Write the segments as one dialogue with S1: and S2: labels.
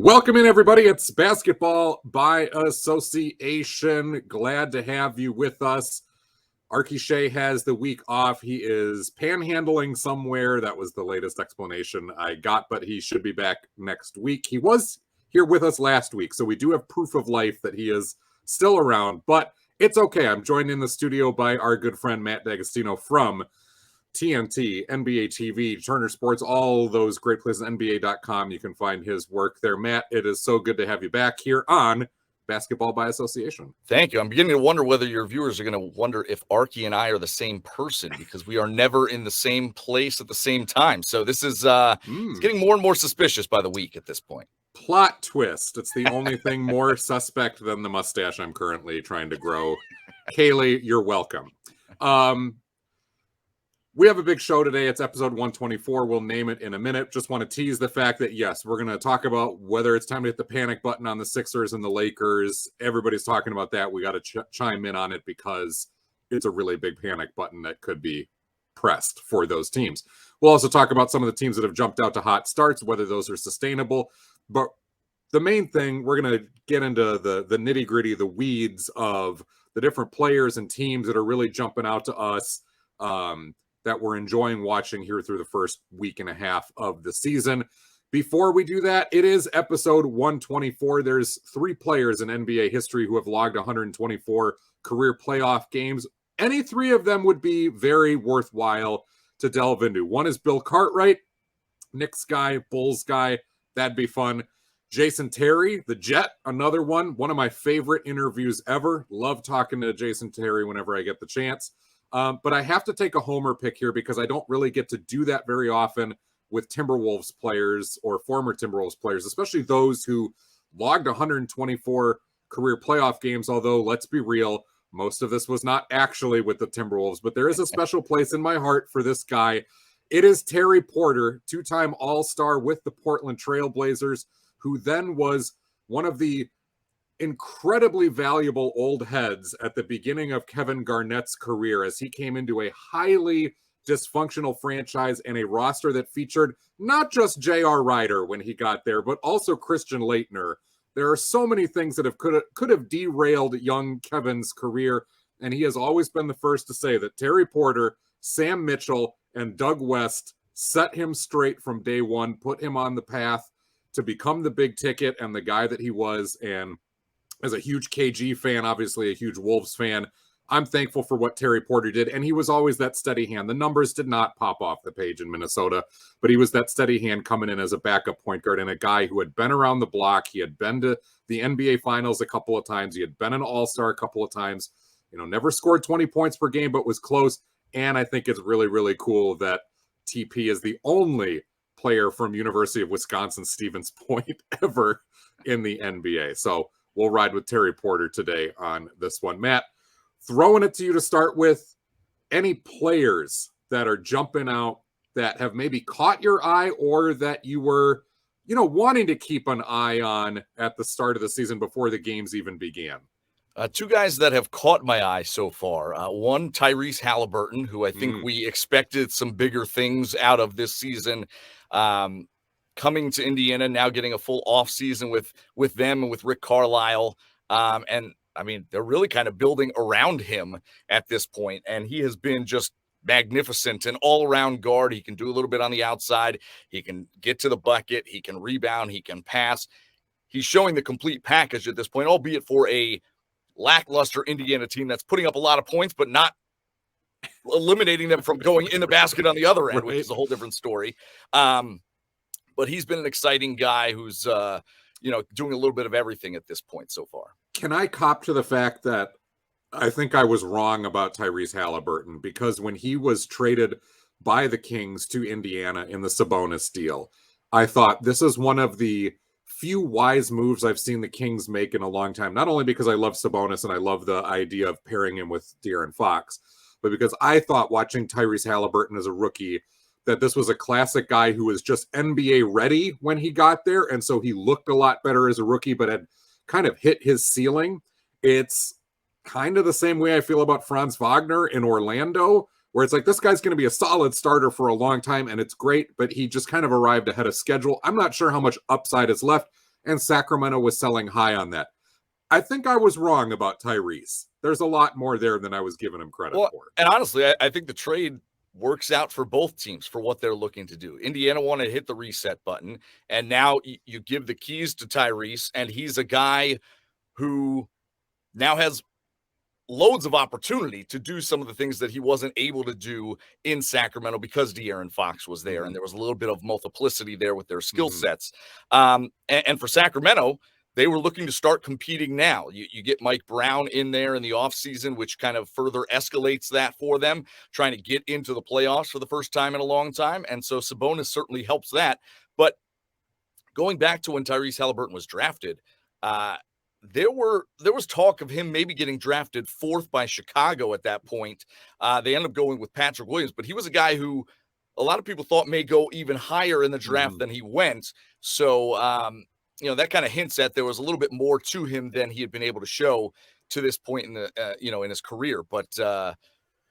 S1: Welcome in, everybody. It's Basketball by Association. Glad to have you with us. Archie Shea has the week off. He is panhandling somewhere. That was the latest explanation I got, but he should be back next week. He was here with us last week, so we do have proof of life that he is still around, but it's okay. I'm joined in the studio by our good friend Matt Dagostino from TNT, NBATV, Turner Sports, all those great places, NBA.com. You can find his work there. Matt, it is so good to have you back here on Basketball by Association.
S2: Thank you. I'm beginning to wonder whether your viewers are going to wonder if Archie and I are the same person, because we are never in the same place at the same time. So this is it's getting more and more suspicious by the week at this point.
S1: Plot twist. It's the only thing more suspect than the mustache I'm currently trying to grow. Kaylee, you're welcome. We have a big show today. It's episode 124. We'll name it in a minute. Just want to tease the fact that, yes, we're going to talk about whether it's time to hit the panic button on the Sixers and the Lakers. Everybody's talking about that. We got to chime in on it because it's a really big panic button that could be pressed for those teams. We'll also talk about some of the teams that have jumped out to hot starts, whether those are sustainable. But the main thing, we're going to get into the nitty-gritty, the weeds of the different players and teams that are really jumping out to us, that we're enjoying watching here through the first week and a half of the season. Before we do that, it is episode 124. There's 3 players in NBA history who have logged 124 career playoff games. Any 3 of them would be very worthwhile to delve into. One is Bill Cartwright, Knicks guy, Bulls guy. That'd be fun. Jason Terry, the Jet, another one of my favorite interviews ever. Love talking to Jason Terry whenever I get the chance. But I have to take a homer pick here because I don't really get to do that very often with Timberwolves players or former Timberwolves players, especially those who logged 124 career playoff games. Although, let's be real, most of this was not actually with the Timberwolves, but there is a special place in my heart for this guy. It is Terry Porter, 2-time All-Star with the Portland Trail Blazers, who then was one of the incredibly valuable old heads at the beginning of Kevin Garnett's career as he came into a highly dysfunctional franchise and a roster that featured not just J.R. Rider when he got there, but also Christian Laettner. There are so many things that could have derailed young Kevin's career, and he has always been the first to say that Terry Porter, Sam Mitchell, and Doug West set him straight from day one, put him on the path to become the big ticket and the guy that he was. And as a huge KG fan, obviously a huge Wolves fan, I'm thankful for what Terry Porter did. And he was always that steady hand. The numbers did not pop off the page in Minnesota, but he was that steady hand coming in as a backup point guard and a guy who had been around the block. He had been to the NBA Finals a couple of times. He had been an All-Star a couple of times. Never scored 20 points per game, but was close. And I think it's really, really cool that TP is the only player from University of Wisconsin Stevens Point ever in the NBA. So we'll ride with Terry Porter today on this one. Matt, throwing it to you to start with, any players that are jumping out that have maybe caught your eye or that you were, wanting to keep an eye on at the start of the season before the games even began?
S2: 2 guys that have caught my eye so far. One, Tyrese Halliburton, who I think we expected some bigger things out of this season. Coming to Indiana, now getting a full off season with them and with Rick Carlisle. And I mean, they're really kind of building around him at this point. And he has been just magnificent, an all around guard. He can do a little bit on the outside. He can get to the bucket. He can rebound. He can pass. He's showing the complete package at this point, albeit for a lackluster Indiana team that's putting up a lot of points, but not eliminating them from going in the basket on the other end, which is a whole different story. But he's been an exciting guy who's, doing a little bit of everything at this point so far.
S1: Can I cop to the fact that I think I was wrong about Tyrese Halliburton, because when he was traded by the Kings to Indiana in the Sabonis deal, I thought this is one of the few wise moves I've seen the Kings make in a long time. Not only because I love Sabonis and I love the idea of pairing him with De'Aaron Fox, but because I thought watching Tyrese Halliburton as a rookie that this was a classic guy who was just NBA ready when he got there. And so he looked a lot better as a rookie, but had kind of hit his ceiling. It's kind of the same way I feel about Franz Wagner in Orlando, where it's like, this guy's going to be a solid starter for a long time, and it's great, but he just kind of arrived ahead of schedule. I'm not sure how much upside is left. and Sacramento was selling high on that. I think I was wrong about Tyrese. There's a lot more there than I was giving him credit for.
S2: And honestly, I think the trade works out for both teams for what they're looking to do. Indiana wanted to hit the reset button, and now you give the keys to Tyrese, and he's a guy who now has loads of opportunity to do some of the things that he wasn't able to do in Sacramento because De'Aaron Fox was there, and there was a little bit of multiplicity there with their skill sets. And for Sacramento, they were looking to start competing now. You get Mike Brown in there in the offseason, which kind of further escalates that for them, trying to get into the playoffs for the first time in a long time. And so Sabonis certainly helps that. But going back to when Tyrese Halliburton was drafted, there was talk of him maybe getting drafted 4th by Chicago at that point. They ended up going with Patrick Williams, but he was a guy who a lot of people thought may go even higher in the draft than he went. So, that kind of hints at there was a little bit more to him than he had been able to show to this point in the, in his career. But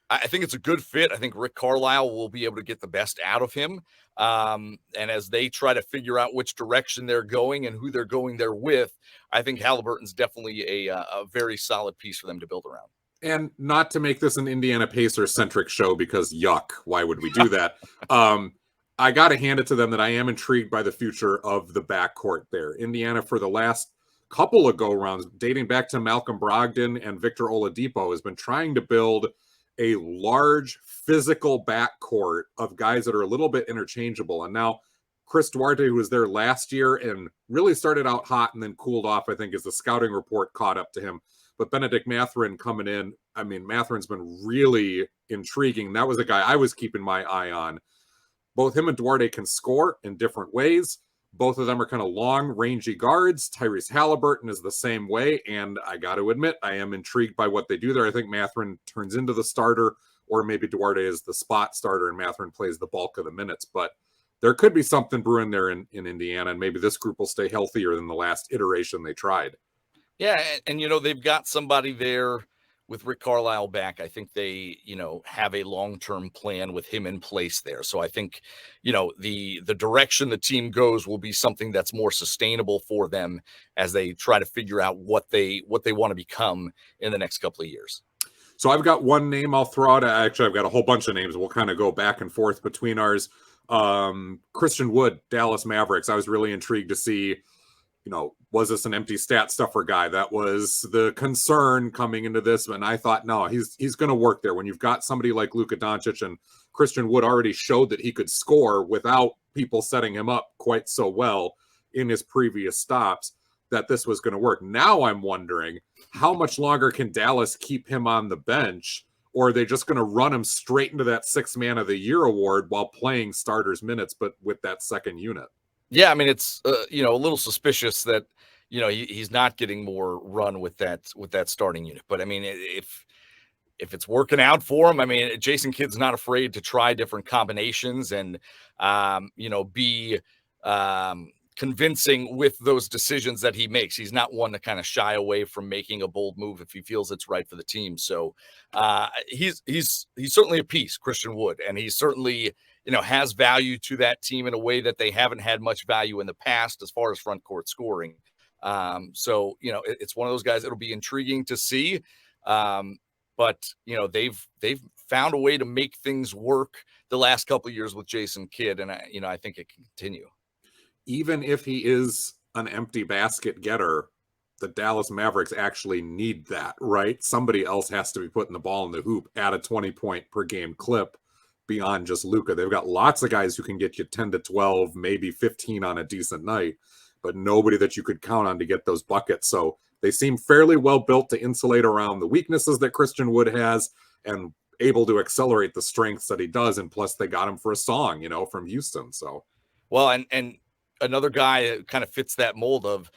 S2: I think it's a good fit. I think Rick Carlisle will be able to get the best out of him. And as they try to figure out which direction they're going and who they're going there with, I think Halliburton's definitely a very solid piece for them to build around.
S1: And not to make this an Indiana Pacers-centric show, because yuck, why would we do that? I got to hand it to them that I am intrigued by the future of the backcourt there. Indiana, for the last couple of go-rounds, dating back to Malcolm Brogdon and Victor Oladipo, has been trying to build a large physical backcourt of guys that are a little bit interchangeable. And now Chris Duarte, who was there last year and really started out hot and then cooled off, I think, as the scouting report caught up to him. But Benedict Mathurin coming in, I mean, Mathurin's been really intriguing. That was a guy I was keeping my eye on. Both him and Duarte can score in different ways. Both of them are kind of long, rangy guards. Tyrese Halliburton is the same way, and I got to admit, I am intrigued by what they do there. I think Mathurin turns into the starter, or maybe Duarte is the spot starter, and Mathurin plays the bulk of the minutes. But there could be something brewing there in Indiana, and maybe this group will stay healthier than the last iteration they tried.
S2: Yeah, and they've got somebody there with Rick Carlisle back. I think they, have a long-term plan with him in place there. So I think, the direction the team goes will be something that's more sustainable for them as they try to figure out what they want to become in the next couple of years.
S1: So I've got one name I'll throw out. Actually, I've got a whole bunch of names. We'll kind of go back and forth between ours. Christian Wood, Dallas Mavericks. I was really intrigued to see, was this an empty stat stuffer guy? That was the concern coming into this. And I thought, no, he's going to work there. When you've got somebody like Luka Doncic, and Christian Wood already showed that he could score without people setting him up quite so well in his previous stops, that this was going to work. Now I'm wondering, how much longer can Dallas keep him on the bench? Or are they just going to run him straight into that 6th Man of the Year award while playing starters minutes, but with that second unit?
S2: Yeah, I mean, it's a little suspicious that he's not getting more run with that starting unit. But I mean, if it's working out for him, I mean, Jason Kidd's not afraid to try different combinations and be convincing with those decisions that he makes. He's not one to kind of shy away from making a bold move if he feels it's right for the team. So he's certainly a piece, Christian Wood, and he's certainly has value to that team in a way that they haven't had much value in the past as far as front court scoring. So it's one of those guys that'll be intriguing to see. But they've found a way to make things work the last couple of years with Jason Kidd, and I think it can continue.
S1: Even if he is an empty basket getter, the Dallas Mavericks actually need that, right? Somebody else has to be putting the ball in the hoop at a 20-point per game clip beyond just Luka. They've got lots of guys who can get you 10 to 12, maybe 15 on a decent night, but nobody that you could count on to get those buckets. So they seem fairly well built to insulate around the weaknesses that Christian Wood has and able to accelerate the strengths that he does. And plus they got him for a song, from Houston. So,
S2: well, and another guy that kind of fits that mold of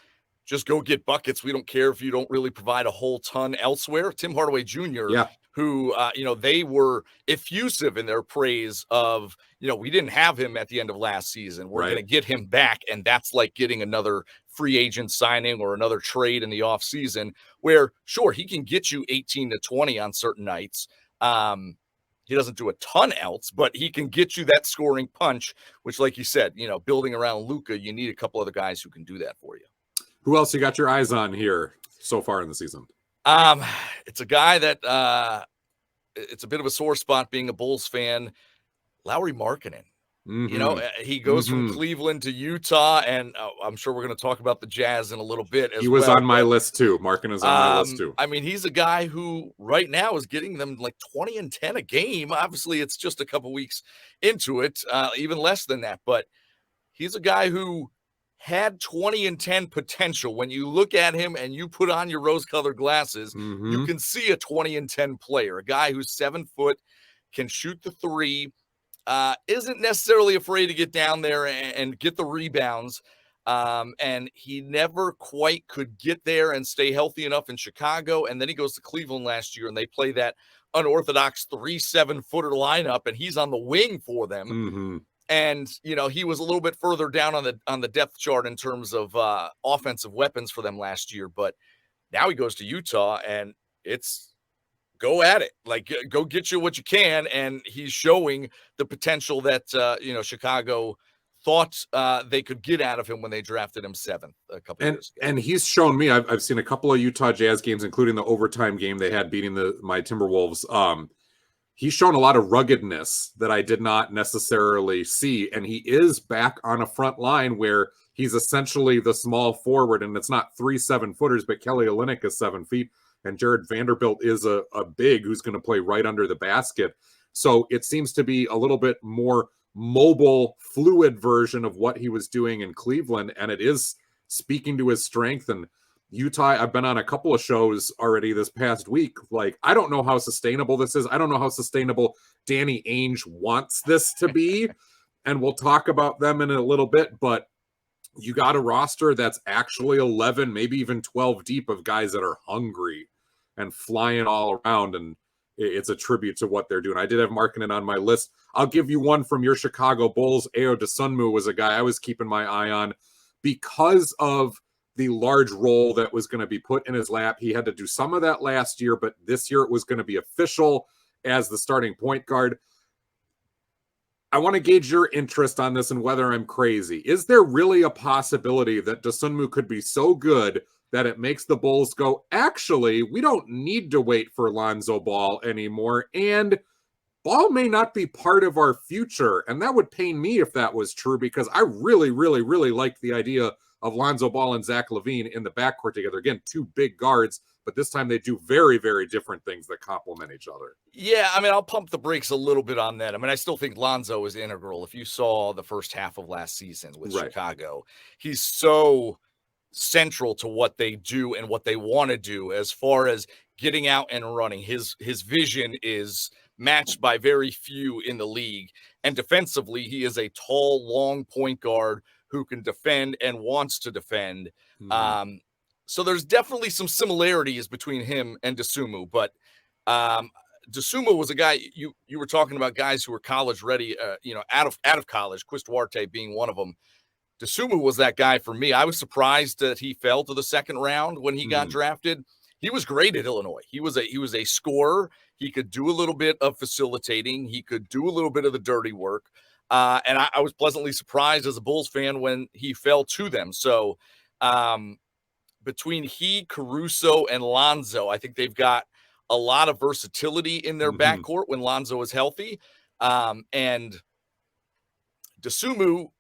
S2: just go get buckets. We don't care if you don't really provide a whole ton elsewhere. Tim Hardaway Jr., who, they were effusive in their praise of, we didn't have him at the end of last season. We're going to get him back. And that's like getting another free agent signing or another trade in the off season where, sure, he can get you 18 to 20 on certain nights. He doesn't do a ton else, but he can get you that scoring punch, which, like you said, building around Luka, you need a couple other guys who can do that for you.
S1: Who else you got your eyes on here so far in the season?
S2: It's a guy that it's a bit of a sore spot being a Bulls fan. Lauri Markkanen. You know, he goes from Cleveland to Utah, and I'm sure we're going to talk about the Jazz in a little bit as well.
S1: He was on my list too. Markkanen is on my list too.
S2: I mean, he's a guy who right now is getting them like 20 and 10 a game. Obviously, it's just a couple weeks into it, even less than that. But he's a guy who had 20 and 10 potential. When you look at him and you put on your rose-colored glasses, you can see a 20 and 10 player, a guy who's 7 foot, can shoot the three, isn't necessarily afraid to get down there and get the rebounds. And he never quite could get there and stay healthy enough in Chicago. And then he goes to Cleveland last year and they play that unorthodox 3 7-footer lineup, and he's on the wing for them. And, you know, he was a little bit further down on the depth chart in terms of offensive weapons for them last year. But now he goes to Utah and it's go at it, like go get you what you can. And he's showing the potential that, you know, Chicago thought they could get out of him when they drafted him 7th a couple years ago.
S1: And he's shown me, I've seen a couple of Utah Jazz games, including the overtime game they had beating my Timberwolves. He's shown a lot of ruggedness that I did not necessarily see. And he is back on a front line where he's essentially the small forward, and it's not 3 7-footers, but Kelly Olynyk is 7 feet. And Jared Vanderbilt is a big who's going to play right under the basket. So it seems to be a little bit more mobile, fluid version of what he was doing in Cleveland. And it is speaking to his strength. And Utah, I've been on a couple of shows already this past week. Like, I don't know how sustainable this is. I don't know how sustainable Danny Ainge wants this to be. And we'll talk about them in a little bit. But you got a roster that's actually 11, maybe even 12 deep of guys that are hungry and flying all around. And it's a tribute to what they're doing. I did have Markkanen on my list. I'll give you one from your Chicago Bulls. Ayo Dosunmu was a guy I was keeping my eye on because of the large role that was going to be put in his lap. He had to do some of that last year, but this year it was going to be official as the starting point guard. I want to gauge your interest on this and whether I'm crazy. Is there really a possibility that Dosunmu could be so good that it makes the Bulls go, actually, we don't need to wait for Lonzo Ball anymore, and Ball may not be part of our future? And that would pain me if that was true, because I really, really, really like the idea of Lonzo Ball and Zach LaVine in the backcourt together. Again, 2 big guards, but this time they do very, very different things that complement each other.
S2: Yeah, I mean, I'll pump the brakes a little bit on that. I mean, I still think Lonzo is integral. If you saw the first half of last season with Chicago, he's so central to what they do and what they want to do as far as getting out and running. His vision is matched by very few in the league. And defensively, he is a tall, long point guard who can defend and wants to defend. So there's definitely some similarities between him and Dosunmu, but Dosunmu was a guy you were talking about, guys who were college ready, you know, out of college, Chris Duarte being one of them. Dosunmu was that guy for me. I was surprised that he fell to the 2nd round when he got drafted. He was great at Illinois. He was a scorer. He could do a little bit of facilitating. He could do a little bit of the dirty work. And I was pleasantly surprised as a Bulls fan when he fell to them. So between he, Caruso, and Lonzo, I think they've got a lot of versatility in their backcourt when Lonzo is healthy. And Dosunmu,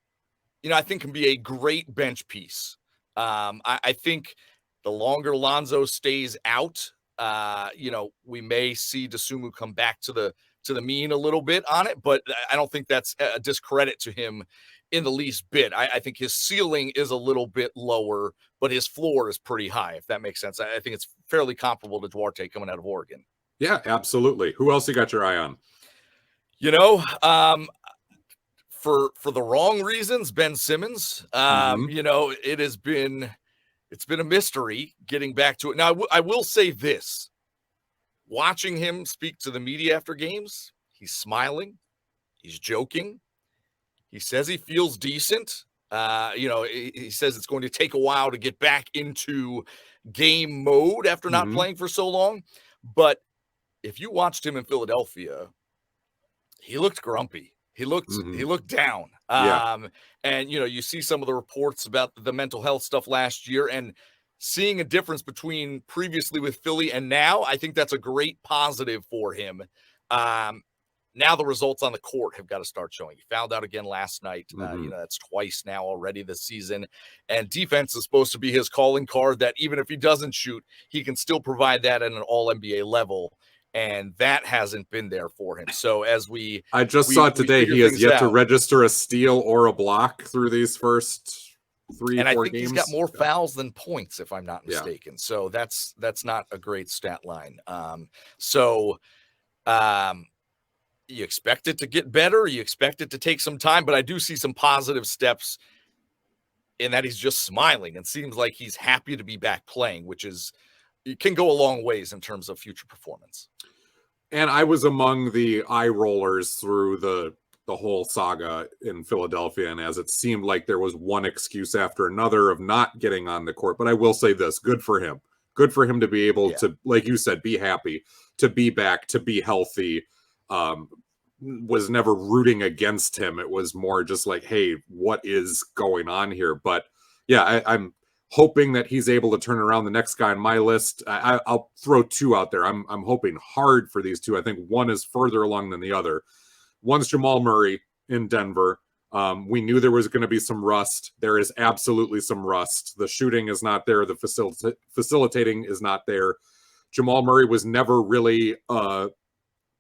S2: you know, I think can be a great bench piece. I think the longer Lonzo stays out, you know, we may see Dosunmu come back to the mean a little bit on it, but I don't think that's a discredit to him in the least bit. I think his ceiling is a little bit lower, but his floor is pretty high, if that makes sense. I think it's fairly comparable to Duarte coming out of Oregon.
S1: Yeah, absolutely. Who else you got your eye on?
S2: You know, for the wrong reasons, Ben Simmons. You know, it's been a mystery getting back to it. Now, I will say this. Watching him speak to the media after games, he's smiling. He's joking. He says he feels decent. You know, he says it's going to take a while to get back into game mode after not playing for so long. But if you watched him in Philadelphia, he looked grumpy. He looked down.
S1: Yeah.
S2: And you see some of the reports about the mental health stuff last year, and seeing a difference between previously with Philly and now, I think that's a great positive for him. Now the results on the court have got to start showing. He fouled out again last night. That's twice now already this season. And defense is supposed to be his calling card, that even if he doesn't shoot, he can still provide that at an all-NBA level. And that hasn't been there for him. So as
S1: I just saw today, he has yet to register a steal or a block through these first 3-4 games.
S2: And I think he's got more fouls than points, if I'm not mistaken. So that's not a great stat line. You expect it to get better. You expect it to take some time, but I do see some positive steps in that he's just smiling and seems like he's happy to be back playing, which can go a long ways in terms of future performance.
S1: And I was among the eye rollers through the whole saga in Philadelphia, and as it seemed like there was one excuse after another of not getting on the court. But I will say this, good for him. Good for him to be able to, like you said, be happy, to be back, to be healthy. Was never rooting against him. It was more just like, hey, what is going on here? But yeah, I'm hoping that he's able to turn around. The next guy on my list, I'll throw two out there. I'm hoping hard for these two. I think one is further along than the other. One's Jamal Murray in Denver. We knew there was going to be some rust. There is absolutely some rust. The shooting is not there. The facilitating is not there. Jamal Murray was never really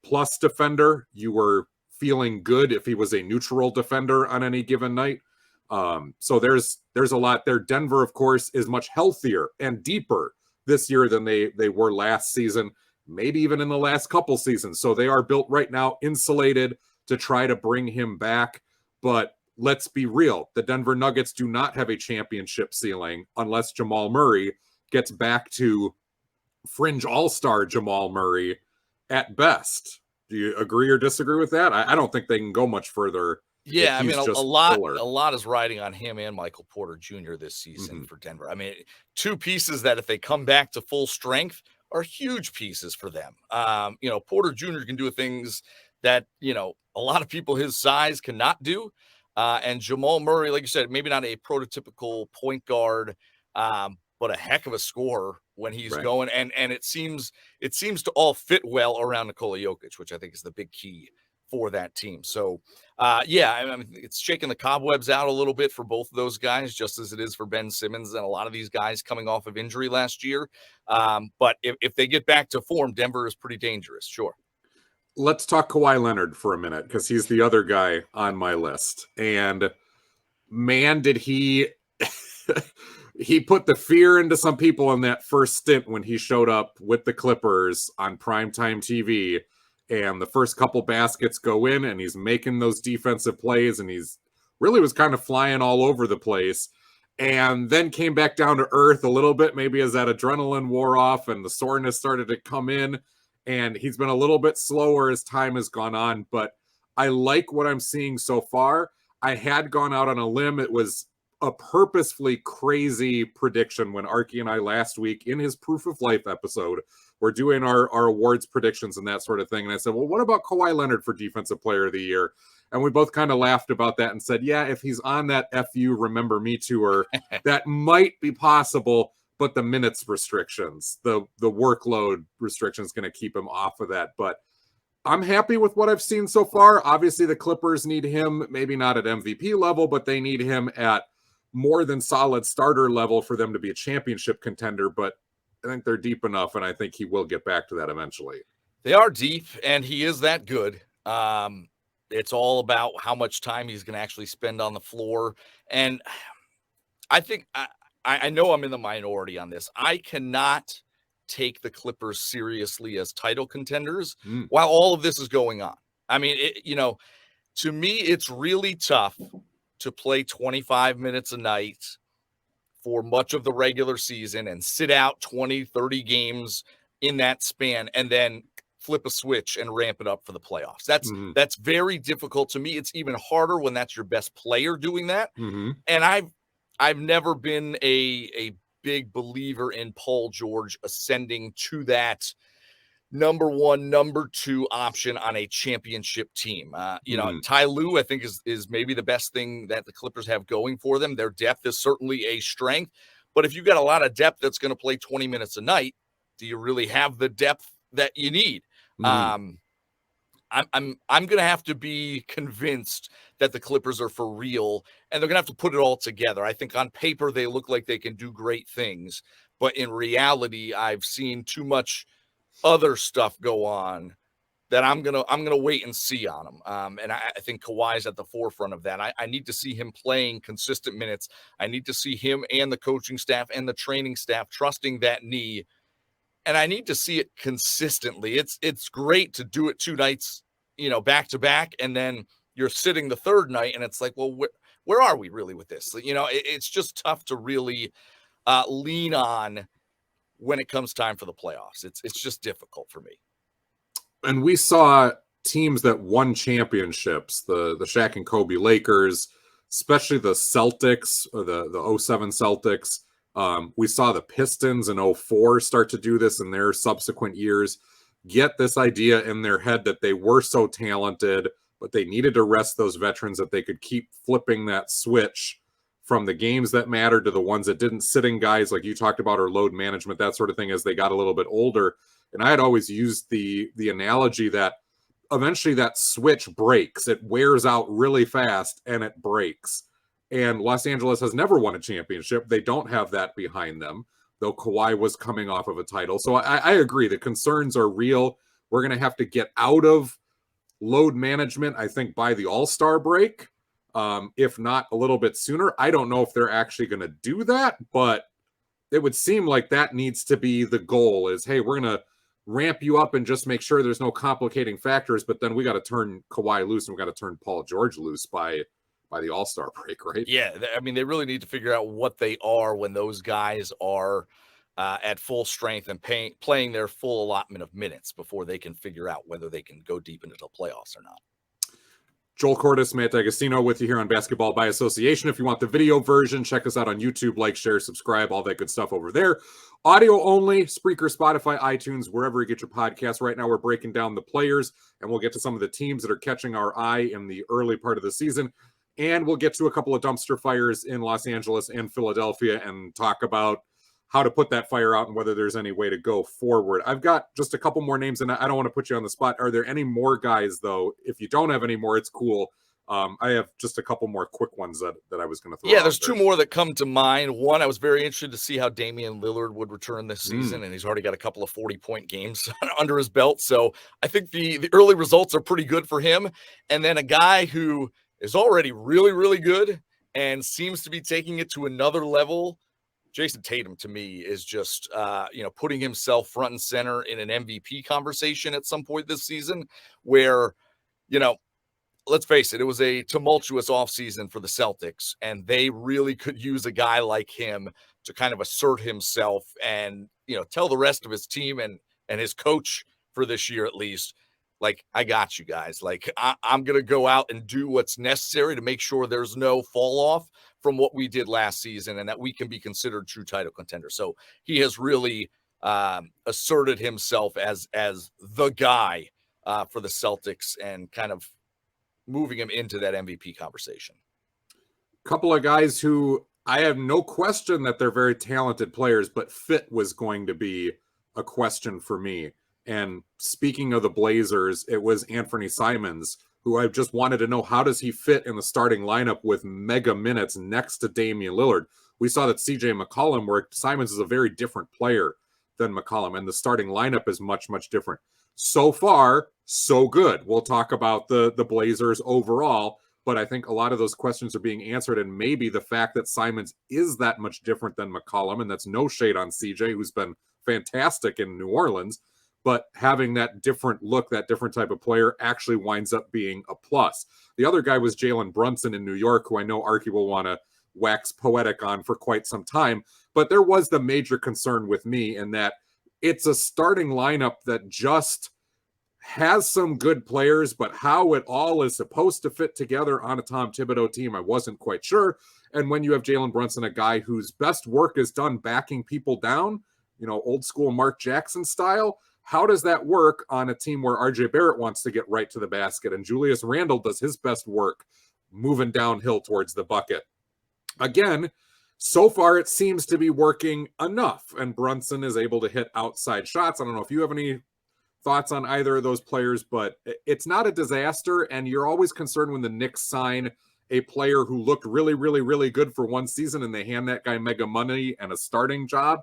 S1: plus defender. You were feeling good if he was a neutral defender on any given night. So there's a lot there. Denver, of course, is much healthier and deeper this year than they were last season, maybe even in the last couple seasons. So they are built right now, insulated to try to bring him back. But let's be real. The Denver Nuggets do not have a championship ceiling unless Jamal Murray gets back to fringe all-star Jamal Murray at best. Do you agree or disagree with that? I don't think they can go much further.
S2: Yeah, I mean, a lot is riding on him and Michael Porter Jr. this season for Denver. I mean, two pieces that if they come back to full strength are huge pieces for them. Porter Jr. can do things that, a lot of people his size cannot do. And Jamal Murray, like you said, maybe not a prototypical point guard, but a heck of a scorer when he's going. And it seems to all fit well around Nikola Jokic, which I think is the big key for that team. So, I mean, it's shaking the cobwebs out a little bit for both of those guys, just as it is for Ben Simmons and a lot of these guys coming off of injury last year. But if they get back to form, Denver is pretty dangerous. Sure.
S1: Let's talk Kawhi Leonard for a minute, because he's the other guy on my list. And man, did he he put the fear into some people in that first stint when he showed up with the Clippers on primetime TV. And the first couple baskets go in, and he's making those defensive plays, and he's really was kind of flying all over the place. And then came back down to earth a little bit, maybe as that adrenaline wore off and the soreness started to come in. And he's been a little bit slower as time has gone on, but I like what I'm seeing so far. I had gone out on a limb. It was a purposefully crazy prediction when Archie and I last week in his Proof of Life episode, we're doing our awards predictions and that sort of thing. And I said, well, what about Kawhi Leonard for Defensive Player of the Year? And we both kind of laughed about that and said, yeah, if he's on that FU Remember Me tour, that might be possible. But the minutes restrictions, the workload restrictions going to keep him off of that. But I'm happy with what I've seen so far. Obviously, the Clippers need him, maybe not at MVP level, but they need him at more than solid starter level for them to be a championship contender. But I think they're deep enough, and I think he will get back to that eventually.
S2: They are deep, and he is that good. It's all about how much time he's going to actually spend on the floor. And I think I know I'm in the minority on this. I cannot take the Clippers seriously as title contenders while all of this is going on. I mean, to me, it's really tough to play 25 minutes a night for much of the regular season and sit out 20, 30 games in that span and then flip a switch and ramp it up for the playoffs. That's very difficult to me. It's even harder when that's your best player doing that. And I've never been a big believer in Paul George ascending to that number one, number two option on a championship team. Ty Lue, I think, is maybe the best thing that the Clippers have going for them. Their depth is certainly a strength, but if you've got a lot of depth that's going to play 20 minutes a night, do you really have the depth that you need? I'm going to have to be convinced that the Clippers are for real, and they're going to have to put it all together. I think on paper they look like they can do great things, but in reality, I've seen too much other stuff go on that I'm gonna wait and see on them. And I think Kawhi's at the forefront of that. I need to see him playing consistent minutes. I need to see him and the coaching staff and the training staff trusting that knee. And I need to see it consistently. It's great to do it 2 nights, back to back, and then you're sitting the third night, and it's like, well, where are we really with this? It's just tough to really lean on when it comes time for the playoffs. It's just difficult for me.
S1: And we saw teams that won championships, the Shaq and Kobe Lakers, especially the Celtics, or the 07 Celtics. We saw the Pistons in 04 start to do this in their subsequent years, get this idea in their head that they were so talented, but they needed to rest those veterans, that they could keep flipping that switch from the games that mattered to the ones that didn't, sitting guys like you talked about, or load management, that sort of thing, as they got a little bit older. And I had always used the analogy that eventually that switch breaks. It wears out really fast and it breaks. And Los Angeles has never won a championship. They don't have that behind them, though Kawhi was coming off of a title. So I agree. The concerns are real. We're going to have to get out of load management, I think, by the All-Star break, if not a little bit sooner. I don't know if they're actually going to do that, but it would seem like that needs to be the goal is, hey, we're going to ramp you up and just make sure there's no complicating factors, but then we got to turn Kawhi loose and we got to turn Paul George loose by the All-Star break, right?
S2: Yeah, I mean, they really need to figure out what they are when those guys are at full strength and playing their full allotment of minutes before they can figure out whether they can go deep into the playoffs or not.
S1: Joel Cordes, Matt Dagostino with you here on Basketball by Association. If you want the video version, check us out on YouTube, like, share, subscribe, all that good stuff over there. Audio only, Spreaker, Spotify, iTunes, wherever you get your podcasts. Right now we're breaking down the players, and we'll get to some of the teams that are catching our eye in the early part of the season. And we'll get to a couple of dumpster fires in Los Angeles and Philadelphia and talk about how to put that fire out and whether there's any way to go forward. I've got just a couple more names, and I don't want to put you on the spot. Are there any more guys, though? If you don't have any more, it's cool. I have just a couple more quick ones that I was going to throw.
S2: Yeah, there's 2 more that come to mind. One, I was very interested to see how Damian Lillard would return this season, and he's already got a couple of 40-point games under his belt. So I think the early results are pretty good for him. And then a guy who is already really, really good and seems to be taking it to another level, Jason Tatum, to me, is just, putting himself front and center in an MVP conversation at some point this season where, let's face it, it was a tumultuous offseason for the Celtics, and they really could use a guy like him to kind of assert himself and, tell the rest of his team and his coach for this year at least, like, I got you guys. Like, I'm going to go out and do what's necessary to make sure there's no fall off from what we did last season and that we can be considered true title contenders. So he has really asserted himself as the guy for the Celtics and kind of moving him into that MVP conversation.
S1: Couple of guys who I have no question that they're very talented players, but fit was going to be a question for me. And speaking of the Blazers, it was Anthony Simons, who I just wanted to know, how does he fit in the starting lineup with mega minutes next to Damian Lillard? We saw that CJ McCollum, where Simons is a very different player than McCollum, and the starting lineup is much, much different. So far, so good. We'll talk about the Blazers overall, but I think a lot of those questions are being answered, and maybe the fact that Simons is that much different than McCollum, and that's no shade on CJ, who's been fantastic in New Orleans, but having that different look, that different type of player actually winds up being a plus. The other guy was Jalen Brunson in New York, who I know Archie will want to wax poetic on for quite some time, but there was the major concern with me in that it's a starting lineup that just has some good players, but how it all is supposed to fit together on a Tom Thibodeau team, I wasn't quite sure. And when you have Jalen Brunson, a guy whose best work is done backing people down, old school Mark Jackson style, how does that work on a team where RJ Barrett wants to get right to the basket and Julius Randle does his best work moving downhill towards the bucket? Again, so far it seems to be working enough, and Brunson is able to hit outside shots. I don't know if you have any thoughts on either of those players, but it's not a disaster, and you're always concerned when the Knicks sign a player who looked really, really, really good for one season and they hand that guy mega money and a starting job.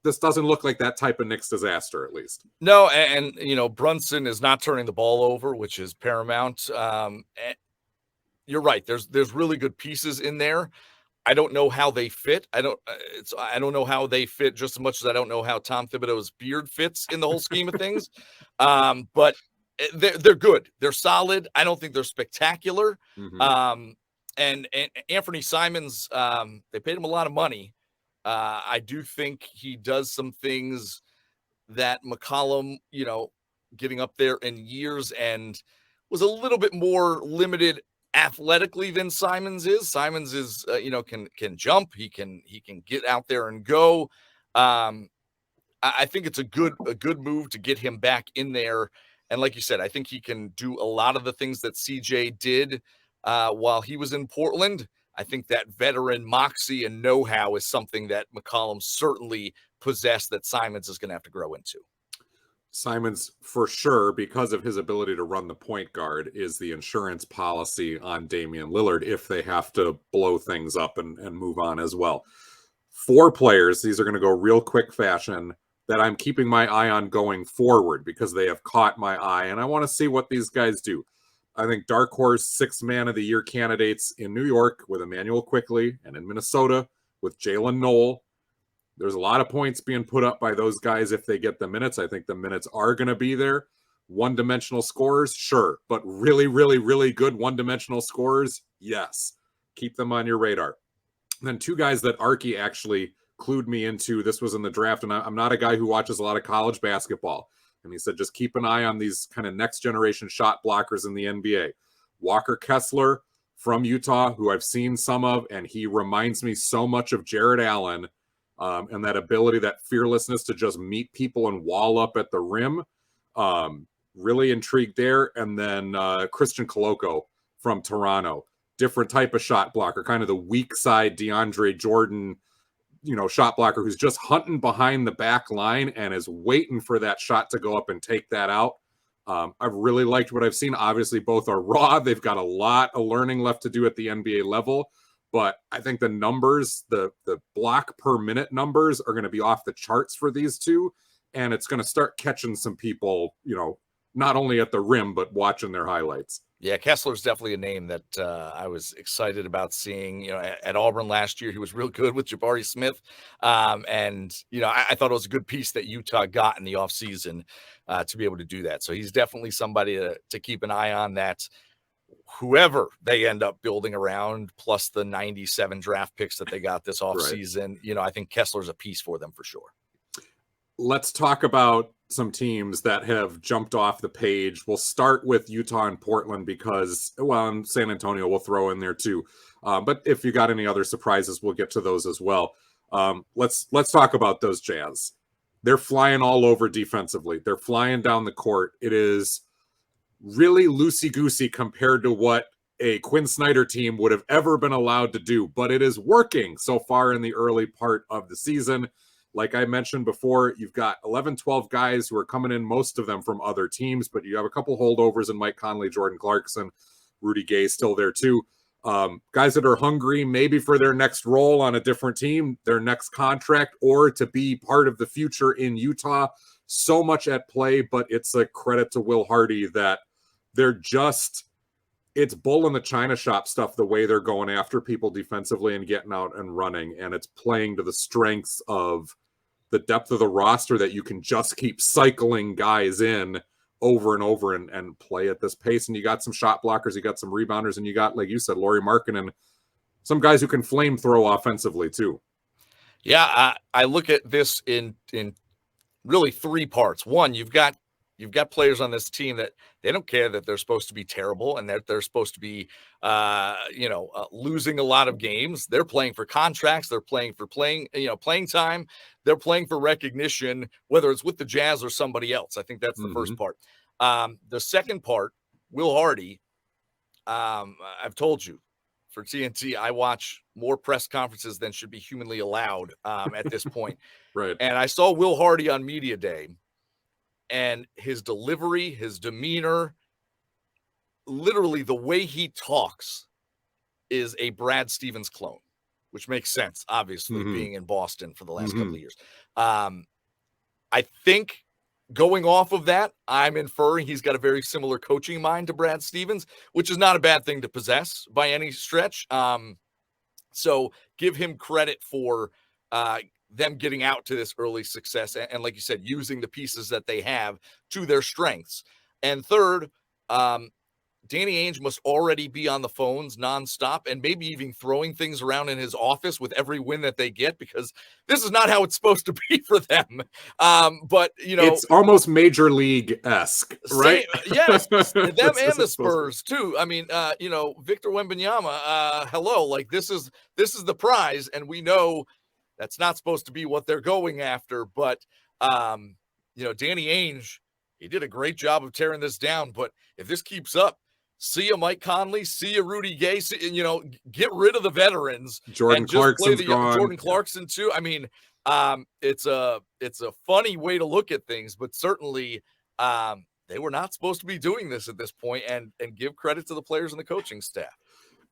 S1: This doesn't look like that type of Knicks disaster, at least.
S2: No, and Brunson is not turning the ball over, which is paramount. You're right. There's really good pieces in there. I don't know how they fit. I don't know how they fit just as much as I don't know how Tom Thibodeau's beard fits in the whole scheme of things. But they're good. They're solid. I don't think they're spectacular.
S1: Mm-hmm.
S2: And Anthony Simons, they paid him a lot of money. I do think he does some things that McCollum, getting up there in years and was a little bit more limited athletically than Simons is. Simons is, can jump. He can get out there and go. I think it's a good move to get him back in there. And like you said, I think he can do a lot of the things that CJ did while he was in Portland. I think that veteran moxie and know-how is something that McCollum certainly possessed that Simons is going to have to grow into.
S1: Simons, for sure, because of his ability to run the point guard, is the insurance policy on Damian Lillard if they have to blow things up and move on as well. 4 players, these are going to go real quick fashion, that I'm keeping my eye on going forward because they have caught my eye, and I want to see what these guys do. I think Dark Horse 6th Man of the Year candidates in New York with Emmanuel Quickley and in Minnesota with Jalen Noel. There's a lot of points being put up by those guys if they get the minutes. I think the minutes are going to be there. One-dimensional scorers, sure. But really, really, really good one-dimensional scorers, yes. Keep them on your radar. And then 2 guys that Archie actually clued me into. This was in the draft, and I'm not a guy who watches a lot of college basketball. And he said, just keep an eye on these kind of next-generation shot blockers in the NBA. Walker Kessler from Utah, who I've seen some of, and he reminds me so much of Jared Allen, and that ability, that fearlessness to just meet people and wall up at the rim. Really intrigued there. And then Christian Koloko from Toronto. Different type of shot blocker, kind of the weak side DeAndre Jordan, shot blocker who's just hunting behind the back line and is waiting for that shot to go up and take that out. I've really liked what I've seen. Obviously, both are raw. They've got a lot of learning left to do at the NBA level. But I think the numbers, the block per minute numbers are going to be off the charts for these two. And it's going to start catching some people, not only at the rim, but watching their highlights.
S2: Yeah, Kessler's definitely a name that I was excited about seeing. At Auburn last year, he was real good with Jabari Smith. And I thought it was a good piece that Utah got in the offseason to be able to do that. So he's definitely somebody to keep an eye on, that whoever they end up building around, plus the 97 draft picks that they got this offseason, right. I think Kessler's a piece for them for sure.
S1: Let's talk about some teams that have jumped off the page. We'll start with Utah and Portland because, and San Antonio we'll throw in there too. But if you got any other surprises, we'll get to those as well. Let's talk about those Jazz. They're flying all over defensively. They're flying down the court. It is really loosey-goosey compared to what a Quinn Snyder team would have ever been allowed to do, but it is working so far in the early part of the season. Like I mentioned before, you've got 11, 12 guys who are coming in, most of them from other teams, but you have a couple holdovers in Mike Conley, Jordan Clarkson, Rudy Gay still there too. Guys that are hungry maybe for their next role on a different team, their next contract, or to be part of the future in Utah. So much at play, but it's a credit to Will Hardy that it's bull in the China shop stuff, the way they're going after people defensively and getting out and running. And it's playing to the strengths of the depth of the roster that you can just keep cycling guys in over and over and play at this pace. And you got some shot blockers, you got some rebounders, and you got, like you said, Lauri Markkanen, some guys who can flame throw offensively too.
S2: Yeah, I look at this in really 3 parts. One, you've got you've got players on this team that they don't care that they're supposed to be terrible and that they're supposed to be, losing a lot of games. They're playing for contracts. They're playing for playing time. They're playing for recognition, whether it's with the Jazz or somebody else. I think that's the first part. The second part, Will Hardy, I've told you, for TNT, I watch more press conferences than should be humanly allowed at this point.
S1: Right.
S2: And I saw Will Hardy on media day, and his delivery, his demeanor, literally the way he talks is a Brad Stevens clone, which makes sense, obviously, being in Boston for the last couple of years. I think going off of that, I'm inferring he's got a very similar coaching mind to Brad Stevens, which is not a bad thing to possess by any stretch. So give him credit for them getting out to this early success. And like you said, using the pieces that they have to their strengths. And third, Danny Ainge must already be on the phones nonstop and maybe even throwing things around in his office with every win that they get, because this is not how it's supposed to be for them. But,
S1: it's almost major league-esque, right?
S2: Yes, them and the Spurs too. I mean, Victor Wembanyama, hello, like this is the prize. And we know that's not supposed to be what they're going after. But, Danny Ainge, he did a great job of tearing this down. But if this keeps up, see you, Mike Conley. See you, Rudy Gay. Get rid of the veterans.
S1: Jordan Clarkson's gone.
S2: Jordan Clarkson too. I mean, it's a funny way to look at things, but certainly they were not supposed to be doing this at this point. And give credit to the players and the coaching staff.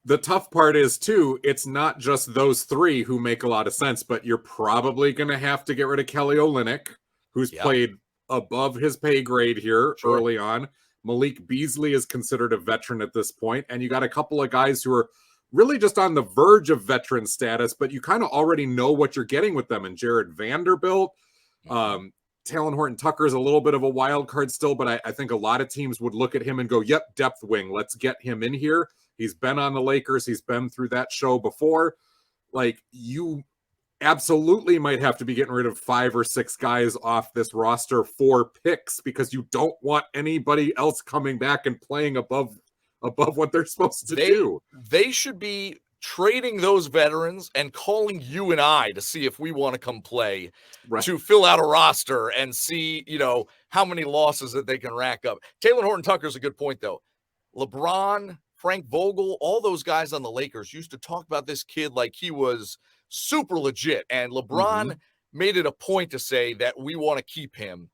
S1: The tough part is too, it's not just those three who make a lot of sense, but you're probably going to have to get rid of Kelly Olynyk, who's played above his pay grade here early on. Malik Beasley is considered a veteran at this point, and you got a couple of guys who are really just on the verge of veteran status, but you kind of already know what you're getting with them. And Jared Vanderbilt, Talon Horton-Tucker is a little bit of a wild card still, but I think a lot of teams would look at him and go, yep, depth wing, let's get him in here. He's been on the Lakers. He's been through that show before. Like, you absolutely might have to be getting rid of 5 or 6 guys off this roster for picks, because you don't want anybody else coming back and playing above what they're supposed to do. They
S2: should be trading those veterans and calling you and I to see if we want to come play, to fill out a roster and see, how many losses that they can rack up. Talon Horton-Tucker is a good point, though. LeBron, Frank Vogel, all those guys on the Lakers used to talk about this kid like he was super legit. And LeBron made it a point to say that we want to keep him.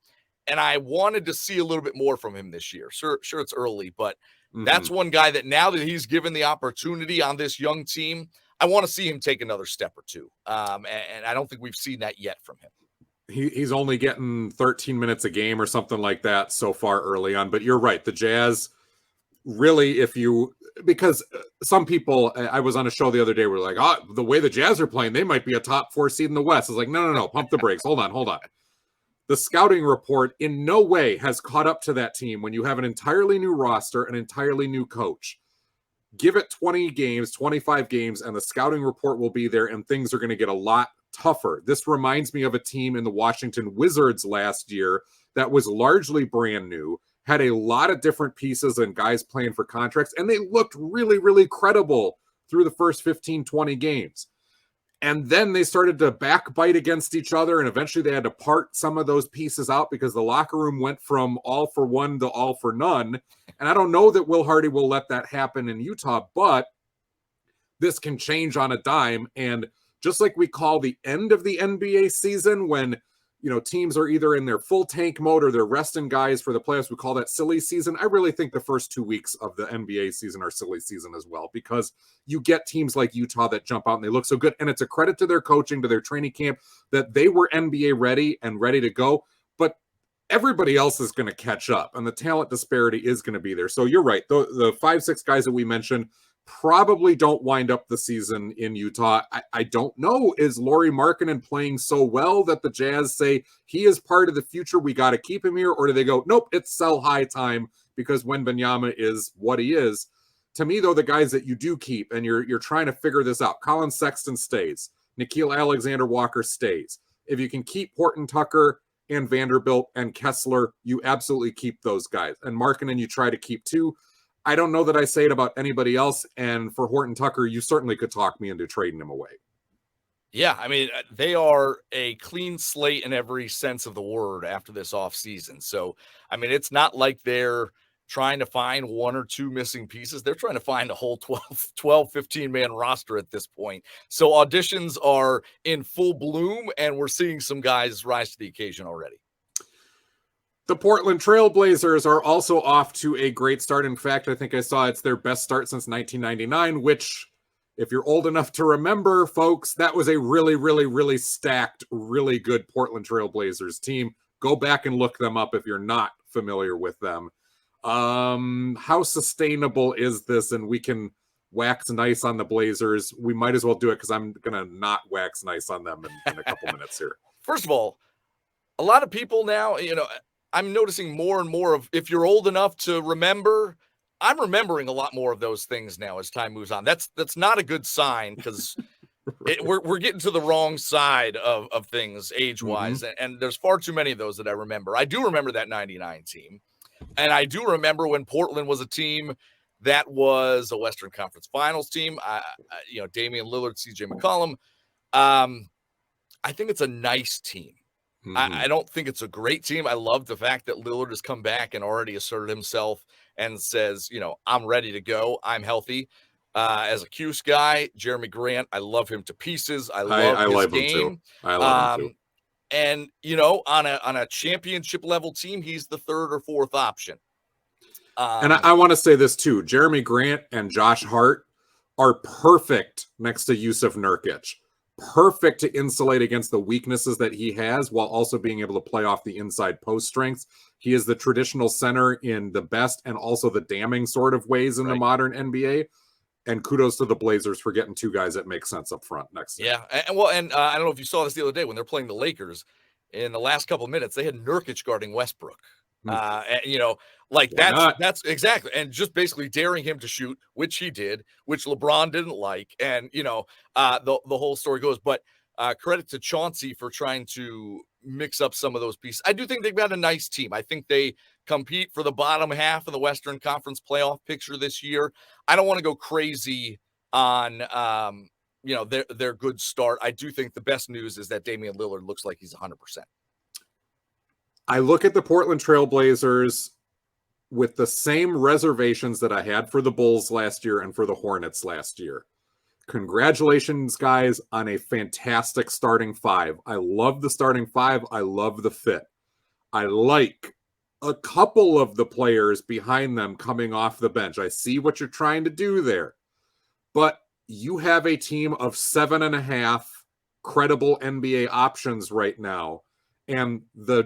S2: And I wanted to see a little bit more from him this year. Sure it's early, but that's one guy that now that he's given the opportunity on this young team, I want to see him take another step or two. And I don't think we've seen that yet from him.
S1: He's only getting 13 minutes a game or something like that so far early on. But you're right. The Jazz really, because some people, I was on a show the other day, were like, the way the Jazz are playing, they might be a top 4 seed in the West. It's like, no, pump the brakes. Hold on. The scouting report in no way has caught up to that team when you have an entirely new roster, an entirely new coach. Give it 20 games, 25 games, and the scouting report will be there, and things are going to get a lot tougher. This reminds me of a team in the Washington Wizards last year that was largely brand new, had a lot of different pieces and guys playing for contracts, and they looked really, really credible through the first 15, 20 games. And then they started to backbite against each other, and eventually they had to part some of those pieces out because the locker room went from all for one to all for none. And I don't know that Will Hardy will let that happen in Utah, but this can change on a dime. And just like we call the end of the NBA season when teams are either in their full tank mode or they're resting guys for the playoffs, we call that silly season. I really think the first 2 weeks of the NBA season are silly season as well, because you get teams like Utah that jump out and they look so good. And it's a credit to their coaching, to their training camp, that they were NBA ready and ready to go. But everybody else is going to catch up, and the talent disparity is going to be there. So you're right. The 5-6 guys that we mentioned probably don't wind up the season in Utah. I don't know. Is Lauri Markkanen playing so well that the Jazz say he is part of the future, we got to keep him here? Or do they go, nope, it's sell high time because Wembanyama is what he is? To me, though, the guys that you do keep, and you're trying to figure this out, Colin Sexton stays. Nickeil Alexander-Walker stays. If you can keep Horton-Tucker and Vanderbilt and Kessler, you absolutely keep those guys. And Markkanen, you try to keep too. I don't know that I say it about anybody else. And for Horton Tucker, you certainly could talk me into trading him away.
S2: Yeah, I mean, they are a clean slate in every sense of the word after this offseason. So, I mean, it's not like they're trying to find one or two missing pieces. They're trying to find a whole 15-man roster at this point. So auditions are in full bloom, and we're seeing some guys rise to the occasion already.
S1: The Portland Trailblazers are also off to a great start. In fact, I think I saw it's their best start since 1999, which, if you're old enough to remember, folks, that was a really, really, really stacked, really good Portland Trailblazers team. Go back and look them up if you're not familiar with them. How sustainable is this? And we can wax nice on the Blazers. We might as well do it because I'm going to not wax nice on them in a couple minutes here.
S2: First of all, a lot of people now, I'm noticing more and more of, if you're old enough to remember, I'm remembering a lot more of those things now as time moves on. That's not a good sign, because right. we're getting to the wrong side of things age-wise, and there's far too many of those that I remember. I do remember that 99 team, and I do remember when Portland was a team that was a Western Conference Finals team. Damian Lillard, CJ McCollum. I think it's a nice team. I don't think it's a great team. I love the fact that Lillard has come back and already asserted himself and says, I'm ready to go. I'm healthy. As a Cuse guy, Jeremy Grant, I love him to pieces. I love his game.
S1: I love him too.
S2: And, on a championship level team, he's the third or fourth option.
S1: And I want to say this too. Jeremy Grant and Josh Hart are perfect next to Yusuf Nurkic. Perfect to insulate against the weaknesses that he has while also being able to play off the inside post strengths. He is the traditional center in the best and also the damning sort of ways in the modern NBA. And kudos to the Blazers for getting two guys that make sense up front next to him.
S2: And I don't know if you saw this the other day when they're playing the Lakers. In the last couple of minutes, they had Nurkic guarding Westbrook. That's exactly, and just basically daring him to shoot, which he did, which LeBron didn't like, and the whole story goes. But credit to Chauncey for trying to mix up some of those pieces. I do think they've got a nice team. I think they compete for the bottom half of the Western Conference playoff picture this year. I don't want to go crazy on their good start. I do think the best news is that Damian Lillard looks like he's 100%.
S1: I look at the Portland Trailblazers with the same reservations that I had for the Bulls last year and for the Hornets last year. Congratulations, guys, on a fantastic starting five. I love the starting five. I love the fit. I like a couple of the players behind them coming off the bench. I see what you're trying to do there. But you have a team of 7.5 credible NBA options right now. And the